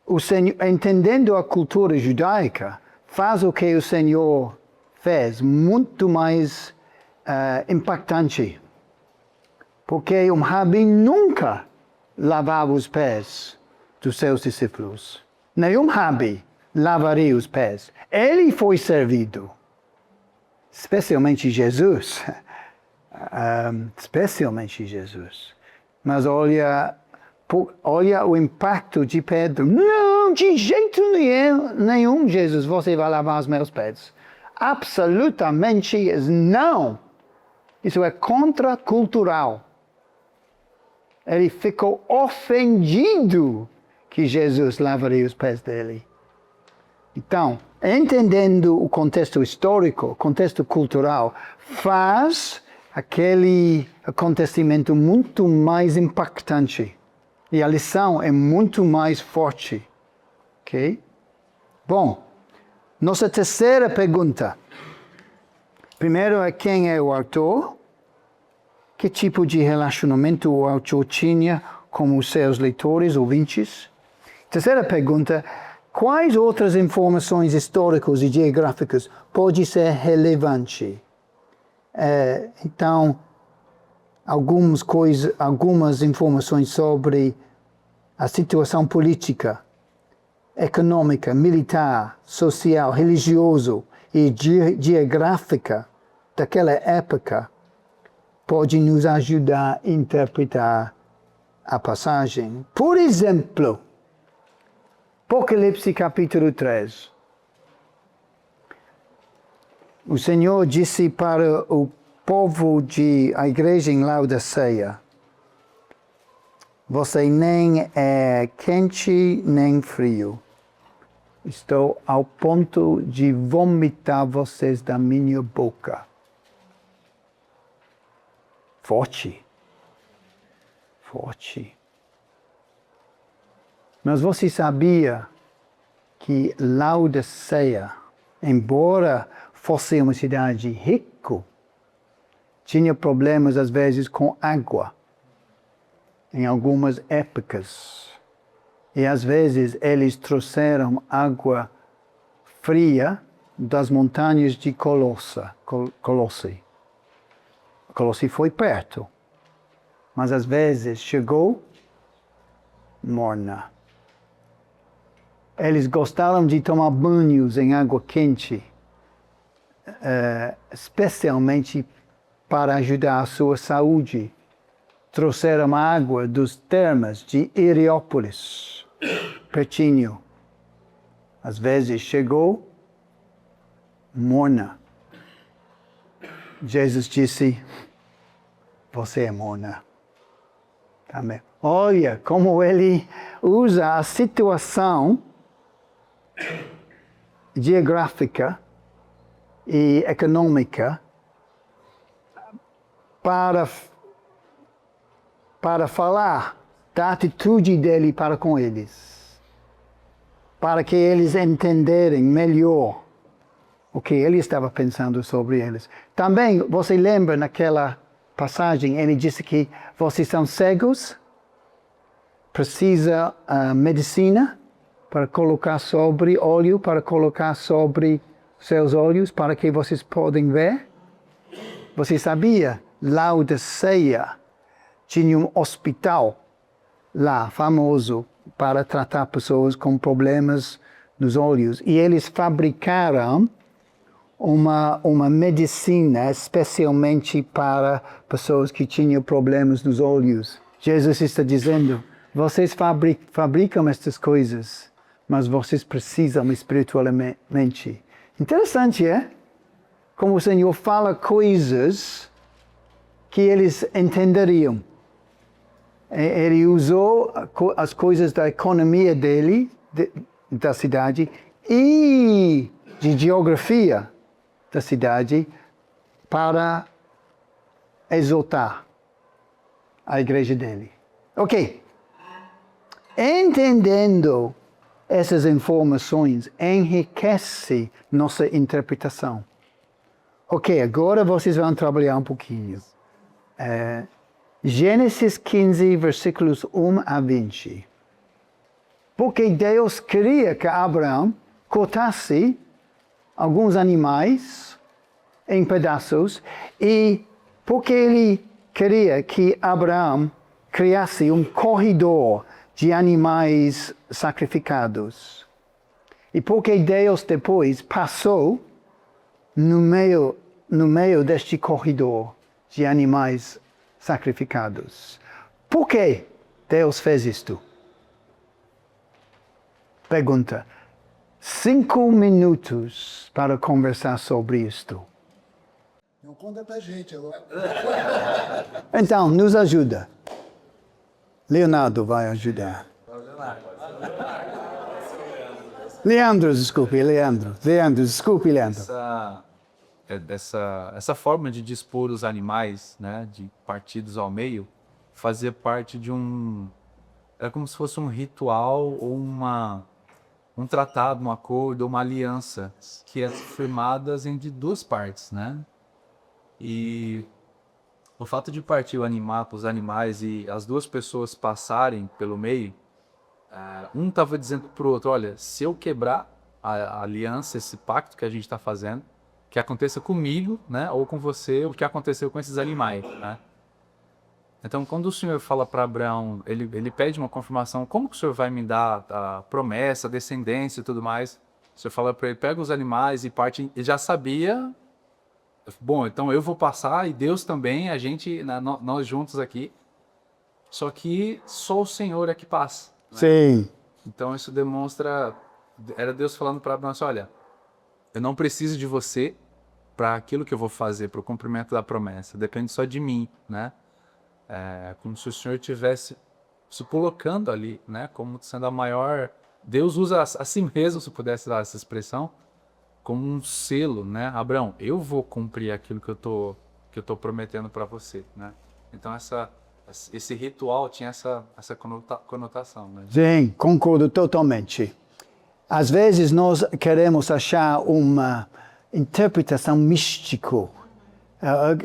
O Senhor, entendendo a cultura judaica, faz o que o Senhor fez muito mais impactante. Porque um rabi nunca lavava os pés dos seus discípulos. Nenhum rabi lavaria os pés. Ele foi servido. Especialmente Jesus. Especialmente Jesus. Mas olha o impacto de Pedro. Não, de jeito nenhum, Jesus, você vai lavar os meus pés. Absolutamente não. Isso é contracultural. Ele ficou ofendido que Jesus lavaria os pés dele. Então, entendendo o contexto histórico, o contexto cultural, faz aquele acontecimento muito mais impactante. E a lição é muito mais forte. Ok? Bom, nossa terceira pergunta. Primeiro é quem é o autor? Que tipo de relacionamento o autor tinha com os seus leitores, ouvintes? Terceira pergunta. Quais outras informações históricas e geográficas pode ser relevante? Então, algumas informações sobre a situação política, econômica, militar, social, religioso e geográfica daquela época pode nos ajudar a interpretar a passagem. Por exemplo, Apocalipse capítulo 3. O Senhor disse para o povo a igreja em Laodiceia: você nem é quente nem frio. Estou ao ponto de vomitar vocês da minha boca. Forte. Mas você sabia que Laodiceia, embora fosse uma cidade rica, tinha problemas às vezes com água, em algumas épocas. E às vezes eles trouxeram água fria das montanhas de Colossi. Colossi foi perto, mas às vezes chegou morna. Eles gostaram de tomar banhos em água quente, especialmente para ajudar a sua saúde. Trouxeram água dos termas de Heliópolis, pertinho. Às vezes chegou morna. Jesus disse: você é morna. Amém. Olha como ele usa a situação geográfica e econômica para falar da atitude dele para com eles, para que eles entenderem melhor o que ele estava pensando sobre eles. Também, você lembra naquela passagem, ele disse que vocês são cegos, precisa medicina para colocar sobre óleo, para colocar sobre seus olhos, para que vocês podem ver. Você sabia? Laodiceia tinha um hospital lá, famoso, para tratar pessoas com problemas nos olhos. E eles fabricaram uma medicina especialmente para pessoas que tinham problemas nos olhos. Jesus está dizendo: vocês fabricam estas coisas, mas vocês precisam espiritualmente. Interessante, é? Como o Senhor fala coisas que eles entenderiam. Ele usou as coisas da economia dele, da cidade, e de geografia da cidade para exaltar a igreja dele. Ok. Entendendo essas informações enriquece nossa interpretação. Ok, agora vocês vão trabalhar um pouquinho. Gênesis 15, versículos 1 a 20. Porque Deus queria que Abraão cortasse alguns animais em pedaços e porque ele queria que Abraão criasse um corredor de animais sacrificados. E porque Deus depois passou no meio deste corredor de animais sacrificados. Por que Deus fez isto? Pergunta. 5 minutos para conversar sobre isto. Não conta pra gente agora. Então, nos ajuda. Leonardo vai ajudar. Leandro, desculpe. Essa forma de dispor os animais, né, de partidos ao meio, fazia parte de era como se fosse um ritual ou um tratado, um acordo, uma aliança que é firmadas entre duas partes, né? E o fato de partir o animal para os animais e as duas pessoas passarem pelo meio, um estava dizendo para o outro, olha, se eu quebrar a aliança, esse pacto que a gente está fazendo, que aconteça comigo, né, ou com você, o que aconteceu com esses animais, né? Então, quando o Senhor fala para Abraão, ele pede uma confirmação, como que o Senhor vai me dar a promessa, a descendência e tudo mais? O Senhor fala para ele, pega os animais e parte, ele já sabia, bom, então eu vou passar e Deus também, a gente, nós juntos aqui, só que só o Senhor é que passa. Né? Sim. Então, isso demonstra, era Deus falando para Abraão assim, olha, eu não preciso de você para aquilo que eu vou fazer, para o cumprimento da promessa. Depende só de mim, né? Como se o Senhor estivesse se colocando ali, né? Como sendo a maior... Deus usa a si mesmo, se pudesse dar essa expressão, como um selo, né? Abraão, eu vou cumprir aquilo que eu tô prometendo para você, né? Então, esse ritual tinha essa conotação, né? Sim, concordo totalmente. Às vezes nós queremos achar uma interpretação mística.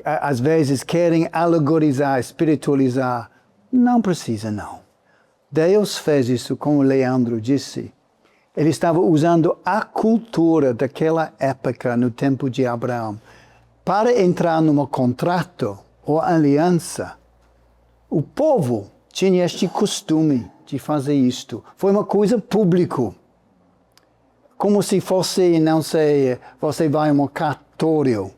Às vezes querem alegorizar, espiritualizar. Não precisa, não. Deus fez isso, como o Leandro disse. Ele estava usando a cultura daquela época, no tempo de Abraão, para entrar num contrato ou aliança. O povo tinha este costume de fazer isto. Foi uma coisa pública. Como se fosse, não sei, você vai a um cartório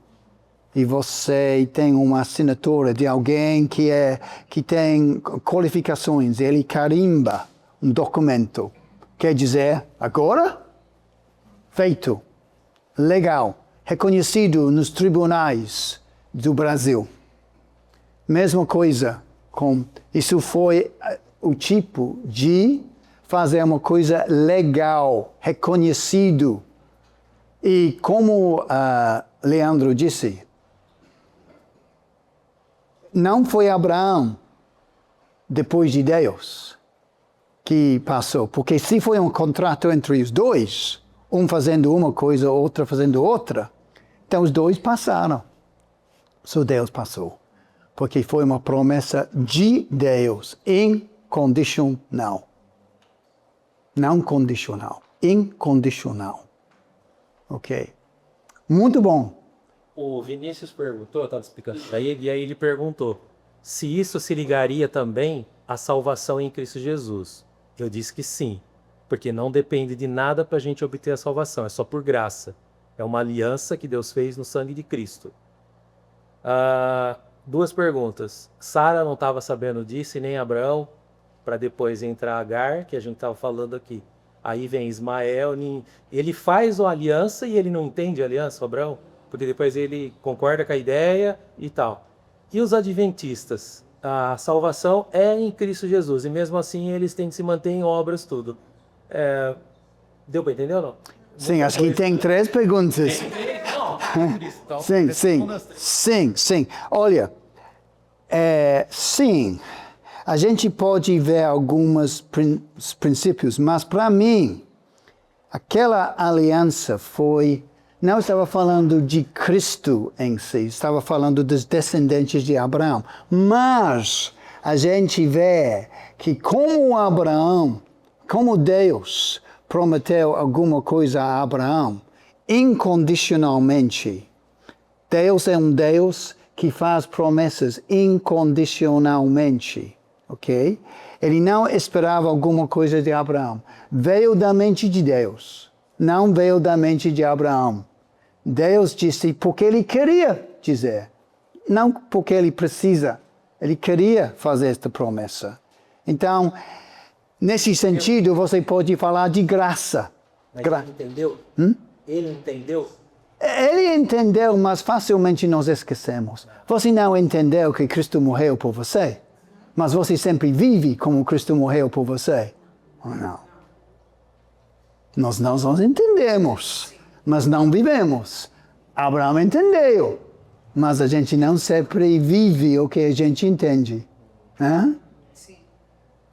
e você tem uma assinatura de alguém que tem qualificações, ele carimba um documento. Quer dizer, agora, feito, legal, reconhecido nos tribunais do Brasil. Mesma coisa, isso foi o tipo de fazer uma coisa legal, reconhecido. E como Leandro disse, não foi Abraão, depois de Deus, que passou. Porque se foi um contrato entre os dois, um fazendo uma coisa, outra fazendo outra, então os dois passaram. Só Deus passou. Porque foi uma promessa de Deus, incondicional. Não condicional, incondicional. Ok? Muito bom. O Vinícius perguntou, eu estava explicando, e aí ele perguntou se isso se ligaria também à salvação em Cristo Jesus. Eu disse que sim, porque não depende de nada para a gente obter a salvação, é só por graça. É uma aliança que Deus fez no sangue de Cristo. 2 perguntas. Sara não estava sabendo disso e nem Abraão, para depois entrar Agar, que a gente estava falando aqui. Aí vem Ismael, ele faz a aliança e ele não entende a aliança, Abraão, porque depois ele concorda com a ideia e tal. E os adventistas? A salvação é em Cristo Jesus, e mesmo assim eles têm que se manter em obras, tudo. Deu para entender ou não? Sim, acho que tem 3 perguntas. Não, Sim. Olha, sim, a gente pode ver alguns princípios, mas para mim, aquela aliança não estava falando de Cristo em si, estava falando dos descendentes de Abraão. Mas a gente vê que como Deus prometeu alguma coisa a Abraão, incondicionalmente, Deus é um Deus que faz promessas incondicionalmente, ok? Ele não esperava alguma coisa de Abraão. Veio da mente de Deus, não veio da mente de Abraão. Deus disse porque ele queria dizer, não porque ele precisa. Ele queria fazer esta promessa. Então, nesse sentido, você pode falar de graça. Mas ele entendeu? Ele entendeu? Ele entendeu, mas facilmente nós esquecemos. Você não entendeu que Cristo morreu por você, mas você sempre vive como Cristo morreu por você. Ou não? Nós entendemos, mas não vivemos. Abraão entendeu, mas a gente não sempre vive o que a gente entende. Sim.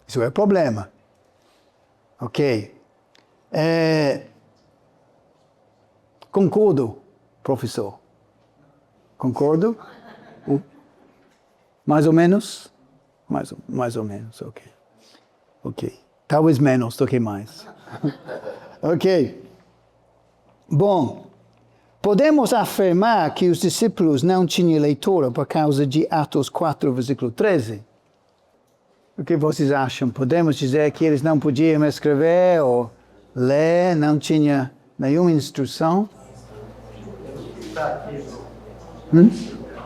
Isso é problema. Ok. Concordo, professor. Concordo? Mais ou menos? Mais ou menos, ok. Talvez menos do que mais. Ok. Bom, podemos afirmar que os discípulos não tinham leitura por causa de Atos 4, versículo 13? O que vocês acham? Podemos dizer que eles não podiam escrever ou ler, não tinha nenhuma instrução?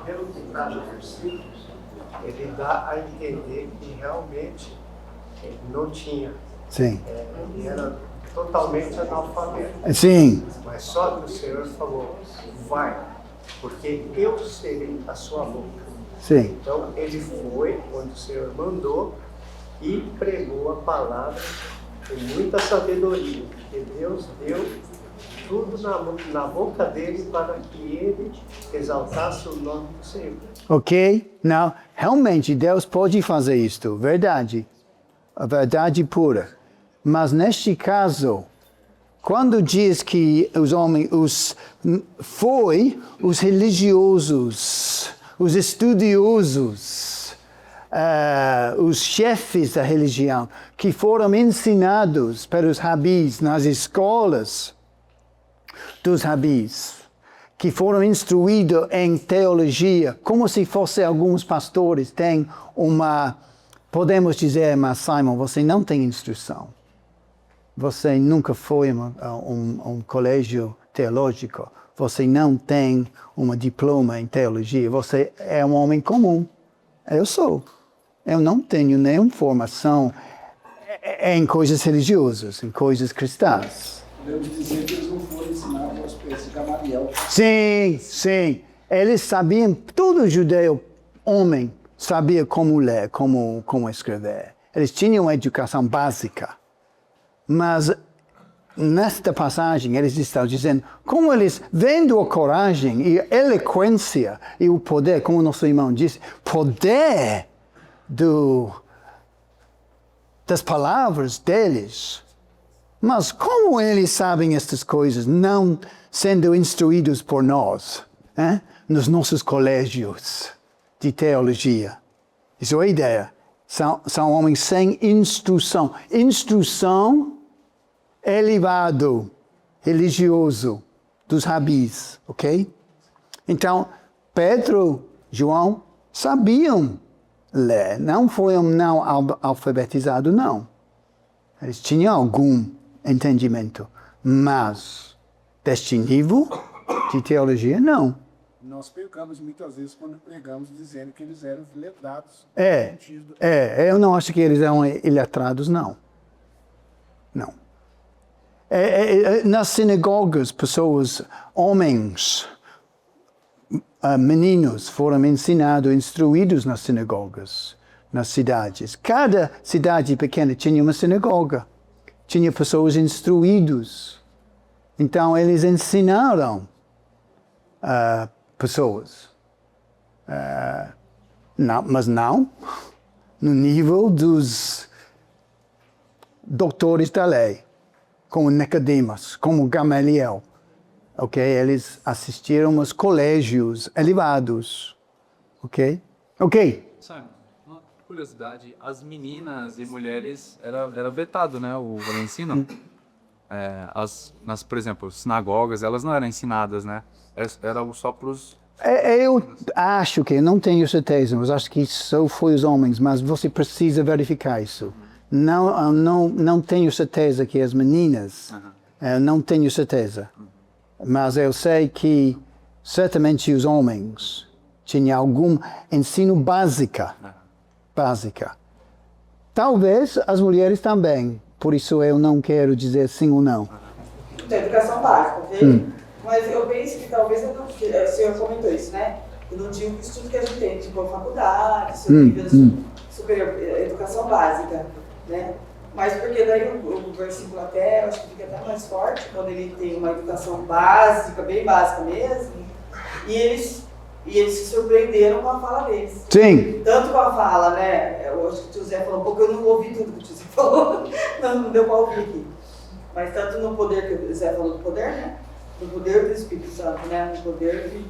Pelo que está nos versículos, ele dá a entender que realmente ele não tinha. Sim. Ele era totalmente analfabeto. Sim. Mas só que o Senhor falou, vai, porque eu serei a sua boca. Sim. Então ele foi onde o Senhor mandou e pregou a palavra com muita sabedoria, porque Deus deu tudo na boca dele para que ele exaltasse o nome do Senhor. Ok? Não, realmente Deus pode fazer isto, verdade. A verdade pura. Mas neste caso, quando diz que os homens, os religiosos, os estudiosos, os chefes da religião, que foram ensinados pelos rabis nas escolas dos rabis, que foram instruídos em teologia, como se fossem alguns pastores, têm podemos dizer, mas Simon, você não tem instrução. Você nunca foi a um colégio teológico. Você não tem um diploma em teologia. Você é um homem comum. Eu sou. Eu não tenho nenhuma formação em coisas religiosas, em coisas cristãs. Podemos dizer que eles não foram ensinados aos pés de Gamaliel. Sim. Eles sabiam, todo judeu, homem, sabia como ler, como escrever. Eles tinham uma educação básica. Mas, nesta passagem, eles estão dizendo como eles, vendo a coragem e a eloquência e o poder, como nosso irmão disse, poder das palavras deles. Mas como eles sabem estas coisas, não sendo instruídos por nós, nos nossos colégios de teologia? Isso é a ideia. São homens sem instrução. Instrução elevado, religioso dos rabis, ok? Então, Pedro, João, sabiam ler. Não foram não alfabetizados, não. Eles tinham algum entendimento. Mas, deste nível de teologia, não. Nós pecamos muitas vezes quando pregamos dizendo que eles eram letrados. Eu não acho que eles eram iletrados, não. Não. Nas sinagogas, pessoas, homens, meninos foram ensinados, instruídos nas sinagogas, nas cidades. Cada cidade pequena tinha uma sinagoga, tinha pessoas instruídas. Então eles ensinaram pessoas. Mas não no nível dos doutores da lei, como Nicodemus, como Gamaliel. Ok? Eles assistiram aos colégios elevados. Ok? Ok. Sabe, uma curiosidade, as meninas e mulheres era vetado, né, o ensino. Por exemplo, sinagogas, elas não eram ensinadas, né? Era só para os... Eu acho que, não tenho certeza, mas acho que só foi os homens, mas você precisa verificar isso. Não tenho certeza que as meninas, não tenho certeza. Mas eu sei que certamente os homens tinham algum ensino básica. Talvez as mulheres também, por isso eu não quero dizer sim ou não. Da educação básica, ok? Mas eu penso que talvez, o senhor comentou isso, né? Eu não tinha o estudo que a gente tem, tipo a faculdade, superior, educação básica, né? Mas porque daí o versículo até, eu acho que fica até mais forte, quando ele tem uma educação básica, bem básica mesmo, e eles se surpreenderam com a fala deles. Sim. Tanto com a fala, né? Eu acho que o tio Zé falou um pouco, eu não ouvi tudo que o tio Zé falou, não deu para ouvir aqui. Mas tanto no poder que o Zé falou do poder, né? No poder do Espírito Santo, né? No poder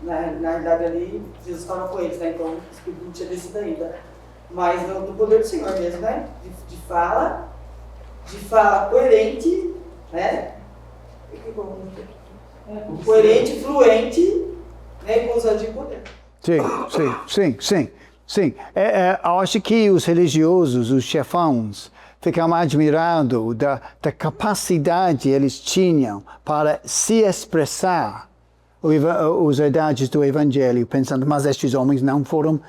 na realidade ali, Jesus estava com eles, né? Então o Espírito não tinha descido ainda. Mas no poder do Senhor mesmo, né? De fala coerente, né? Coerente, fluente, né? E com ousadia e poder. Sim. Eu acho que os religiosos, os chefões, ficam admirados da capacidade que eles tinham para se expressar os verdades do Evangelho, pensando, mas estes homens não foram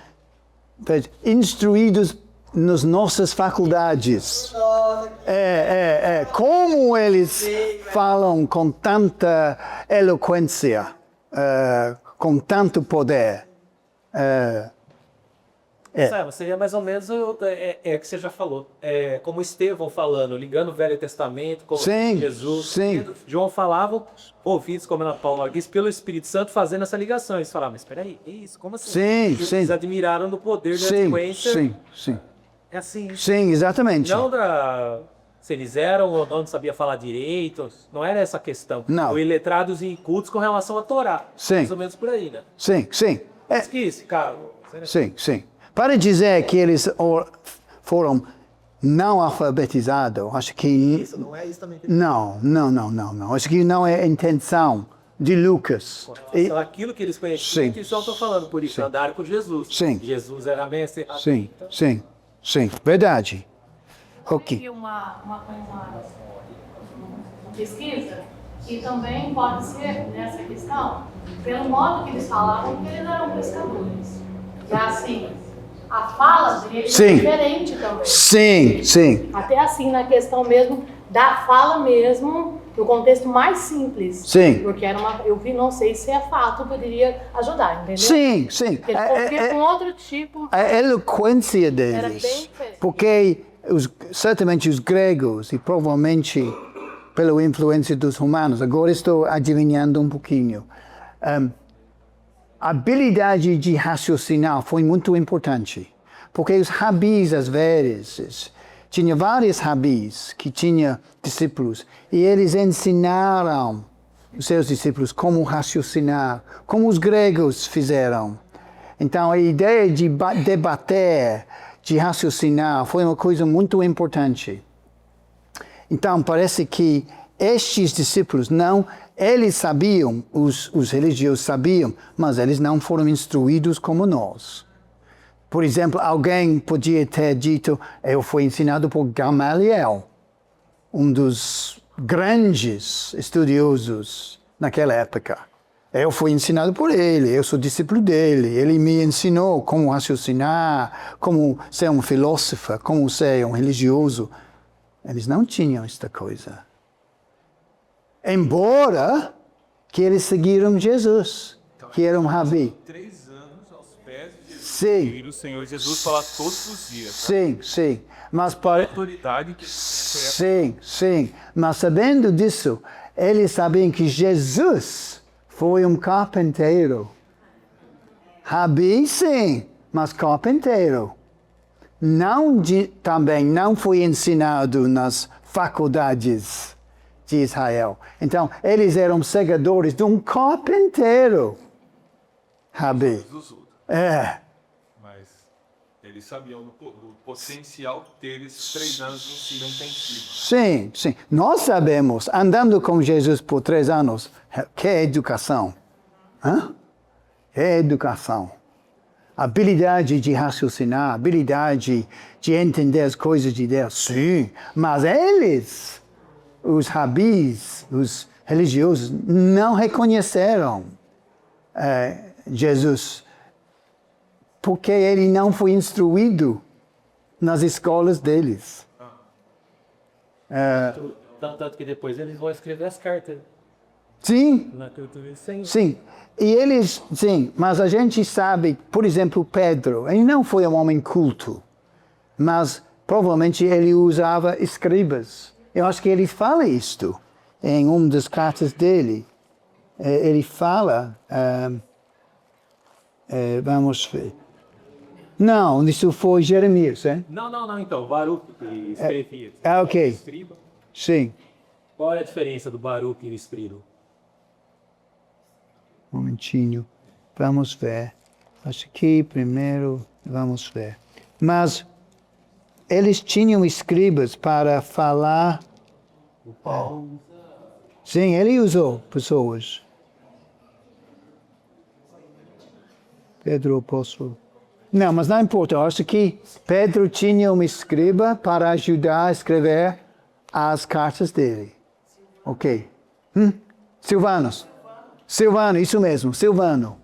instruídos nas nossas faculdades. Como eles falam com tanta eloquência, com tanto poder. Seria mais ou menos o que você já falou. Como Estevão falando, ligando o Velho Testamento com Jesus. Sim. João falava, ouvidos, como Ana Paula diz, pelo Espírito Santo fazendo essa ligação. Eles falavam, mas espera aí, é isso? Como assim? Eles admiraram do poder da eloquência. Sim. É assim. Sim, exatamente. Não se eles eram ou não sabia falar direito. Não era essa a questão. Não. Ou iletrados e incultos com relação à Torá. Mais ou menos por aí, né? Sim. Esquece, cara. Sim. Para dizer que eles foram não alfabetizados, acho que... Isso, não é isso também. Não. Acho que não é a intenção de Lucas. Aquilo que eles conheciam, que só estou falando por isso, andaram com Jesus. Sim. Jesus era mestre. Sim. Verdade. Ok. Uma pesquisa, e também pode ser, nessa questão, pelo modo que eles falavam, que eles eram pescadores. E assim, a fala deles é diferente também. Sim. Até assim, na questão mesmo da fala mesmo, no contexto mais simples. Sim. Porque era eu vi, não sei se é fato, poderia ajudar, entendeu? Sim. Porque eles confiam com outro tipo. A eloquência deles. Era bem diferente. Porque certamente os gregos, e provavelmente pela influência dos romanos, agora estou adivinhando um pouquinho, a habilidade de raciocinar foi muito importante, porque os rabis, às vezes, tinha vários rabis que tinham discípulos, e eles ensinaram os seus discípulos como raciocinar, como os gregos fizeram. Então, a ideia de debater, de raciocinar, foi uma coisa muito importante. Então, parece que estes discípulos eles sabiam, os religiosos sabiam, mas eles não foram instruídos como nós. Por exemplo, alguém podia ter dito, eu fui ensinado por Gamaliel, um dos grandes estudiosos naquela época. Eu fui ensinado por ele, eu sou discípulo dele, ele me ensinou como raciocinar, como ser um filósofo, como ser um religioso. Eles não tinham esta coisa. Embora que eles seguiram Jesus. que era um rabi. 3 anos aos pés de Jesus. Sim. E o Senhor Jesus fala todos os dias. Sim, sim. Mas A para... autoridade que Sim, sim. Mas sabendo disso, eles sabiam que Jesus foi um carpinteiro. Rabi, sim, mas carpinteiro. Também não foi ensinado nas faculdades de Israel. Então, eles eram seguidores de um carpinteiro. Rabi. É. Mas eles sabiam do potencial deles 3 anos de ensino intensivo. Sim, sim. Nós sabemos, andando com Jesus por 3 anos, que é educação. Hã? É educação. Habilidade de raciocinar, habilidade de entender as coisas de Deus. Sim, mas eles, os rabis, os religiosos, não reconheceram Jesus, porque ele não foi instruído nas escolas deles. Tanto que depois eles vão escrever as cartas. Sim. Na cultura. Sim. E eles, sim, mas a gente sabe, por exemplo, Pedro, ele não foi um homem culto, mas provavelmente ele usava escribas. Eu acho que ele fala isto em uma das cartas dele. Ele fala, vamos ver. Não, isso foi Jeremias, hein? Não, então, Baruch que escrevia. Ok. Escriba. Sim. Qual é a diferença do Baruch e do escriba? Um momentinho. Vamos ver. Acho que primeiro vamos ver. Mas eles tinham escribas para falar. O Paulo. Sim, ele usou pessoas. Pedro apóstolo. Não, mas não importa. Eu acho que Pedro tinha um escriba para ajudar a escrever as cartas dele. Ok. Silvano, isso mesmo, Silvano.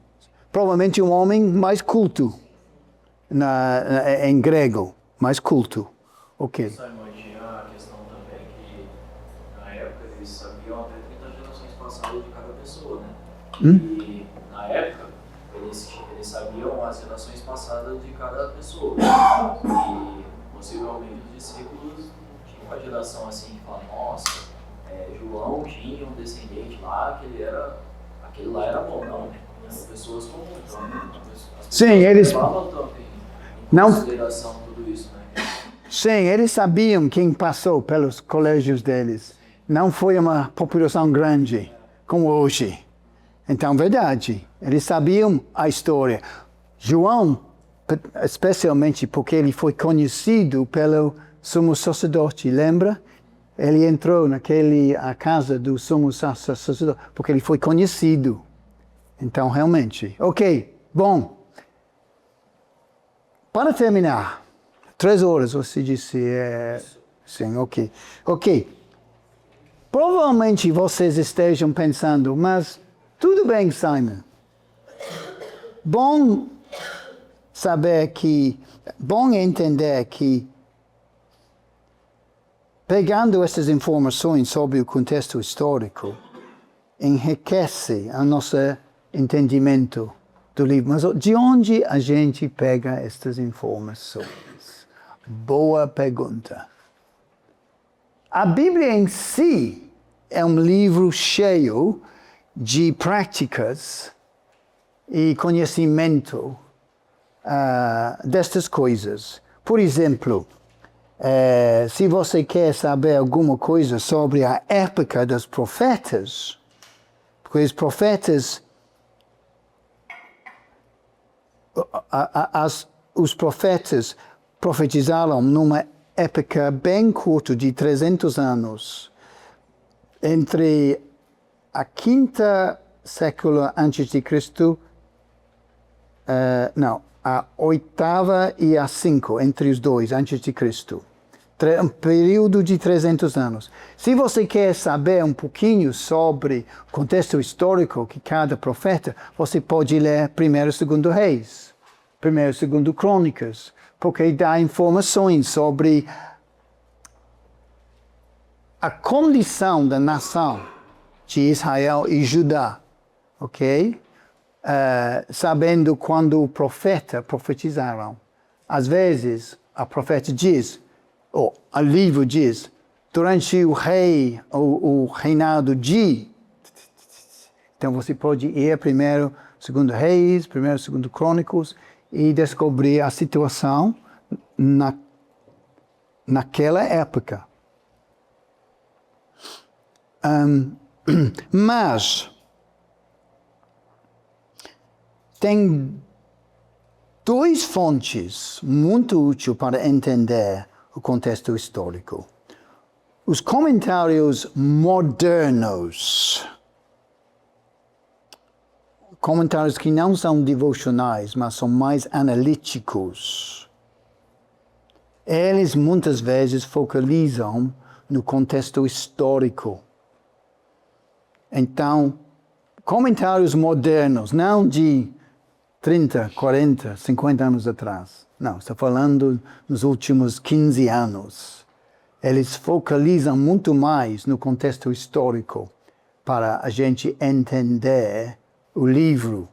Provavelmente um homem mais culto em grego, mais culto. Ok. Simon, tinha a questão também que na época eles sabiam até 30 gerações passadas de cada pessoa, né? E na época eles sabiam as gerações passadas de cada pessoa. E possivelmente os discípulos tinham uma geração assim que fala, nossa, João tinha um descendente lá que aquele lá era bom, não. Eram pessoas comuns, então Sim, eles levavam tanto em não consideração tudo isso, né? Sim, eles sabiam quem passou pelos colégios deles. Não foi uma população grande como hoje. Então, verdade, eles sabiam a história. João, especialmente porque ele foi conhecido pelo sumo sacerdote, lembra? Ele entrou a casa do sumo sacerdote porque ele foi conhecido. Então, realmente. Ok, bom. Para terminar, 3 horas, você disse. Sim, ok. Ok. Provavelmente vocês estejam pensando, mas tudo bem, Simon. Bom entender que pegando essas informações sobre o contexto histórico, enriquece o nosso entendimento do livro. Mas de onde a gente pega estas informações? Boa pergunta. A Bíblia em si é um livro cheio de práticas e conhecimento destas coisas. Por exemplo, se você quer saber alguma coisa sobre a época dos profetas, porque os profetas, os profetas profetizaram numa época bem curta de 300 anos, entre a 5º século antes de Cristo, a 8ª e a 5, entre os dois, antes de Cristo. Um período de 300 anos. Se você quer saber um pouquinho sobre o contexto histórico de cada profeta, você pode ler 1º e 2º Reis, 1º e 2º Crônicas, porque dá informações sobre a condição da nação de Israel e Judá, ok? sabendo quando o profeta profetizaram. Às vezes, a profeta diz, ou o livro diz, durante o reinado de... Então você pode ir primeiro, segundo Reis, primeiro, segundo Crônicos, e descobrir a situação naquela época. Mas tem duas fontes muito úteis para entender o contexto histórico. Os comentários modernos, comentários que não são devocionais, mas são mais analíticos, eles muitas vezes focalizam no contexto histórico. Então, comentários modernos, não de 30, 40, 50 anos atrás. Não, estou falando nos últimos 15 anos. Eles focalizam muito mais no contexto histórico para a gente entender o livro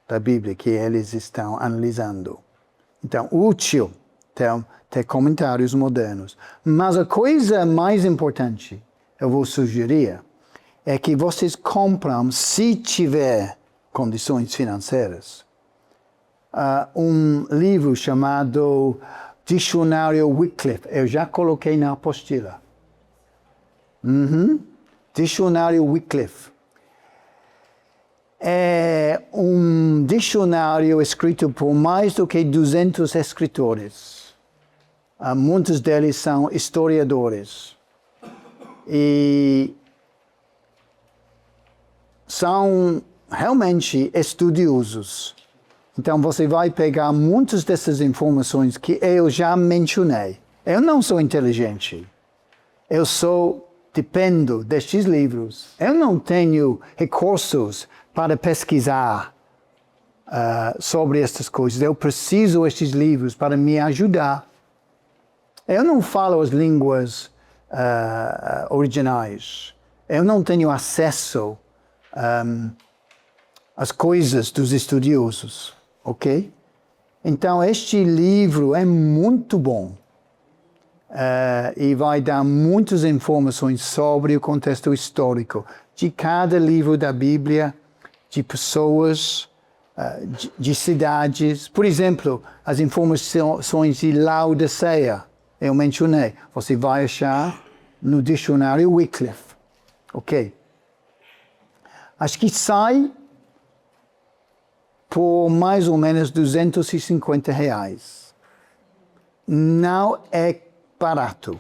da Bíblia que eles estão analisando. Então, útil ter comentários modernos. Mas a coisa mais importante, eu vou sugerir, é que vocês compram, se tiver condições financeiras, um livro chamado Dicionário Wycliffe. Eu já coloquei na apostila. Dicionário Wycliffe. É um dicionário escrito por mais do que 200 escritores. Muitos deles são historiadores. E são realmente estudiosos. Então você vai pegar muitas dessas informações que eu já mencionei. Eu não sou inteligente. Eu dependo destes livros. Eu não tenho recursos para pesquisar sobre estas coisas. Eu preciso destes livros para me ajudar. Eu não falo as línguas originais. Eu não tenho acesso às coisas dos estudiosos, ok? Então, este livro é muito bom e vai dar muitas informações sobre o contexto histórico de cada livro da Bíblia, de pessoas, de cidades. Por exemplo, as informações de Laodiceia, eu mencionei. Você vai achar no dicionário Wycliffe, ok? Acho que sai por mais ou menos R$250. Não é barato,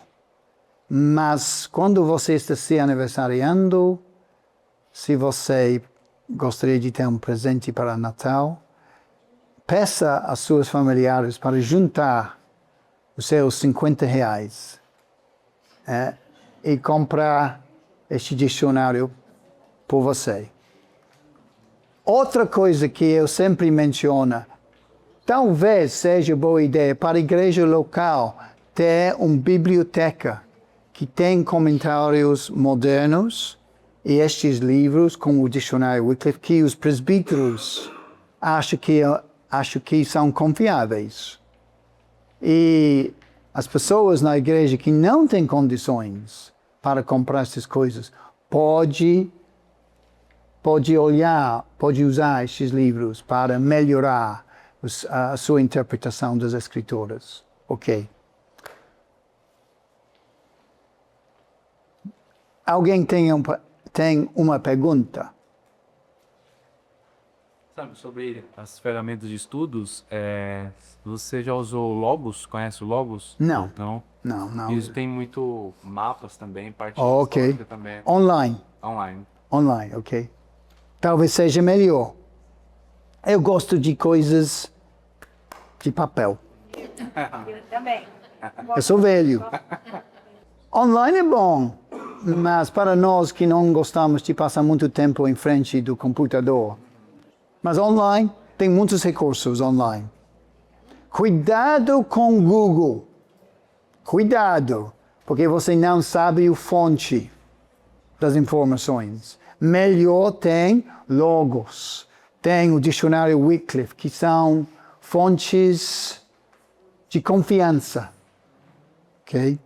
mas quando você está se aniversariando, se você gostaria de ter um presente para Natal, peça aos seus familiares para juntar os seus R$50 e comprar este dicionário por você. Outra coisa que eu sempre menciono, talvez seja boa ideia para a igreja local ter uma biblioteca que tem comentários modernos e estes livros, como o dicionário Wycliffe, que os presbíteros acham que são confiáveis. E as pessoas na igreja que não têm condições para comprar essas coisas, pode usar estes livros para melhorar a sua interpretação das escrituras. Ok. Alguém tem uma pergunta? Sabe, sobre as ferramentas de estudos, você já usou Logos? Conhece o Logos? Não. Não? Não. Isso tem muito mapas também, parte ok. também. Online. Online, ok. Talvez seja melhor. Eu gosto de coisas de papel. Eu também. Eu sou velho. Online é bom, mas para nós que não gostamos de passar muito tempo em frente do computador. Mas online, tem muitos recursos online. Cuidado com Google. Cuidado, porque você não sabe a fonte das informações. Melhor tem Logos, tem o dicionário Wycliffe, que são fontes de confiança. Ok?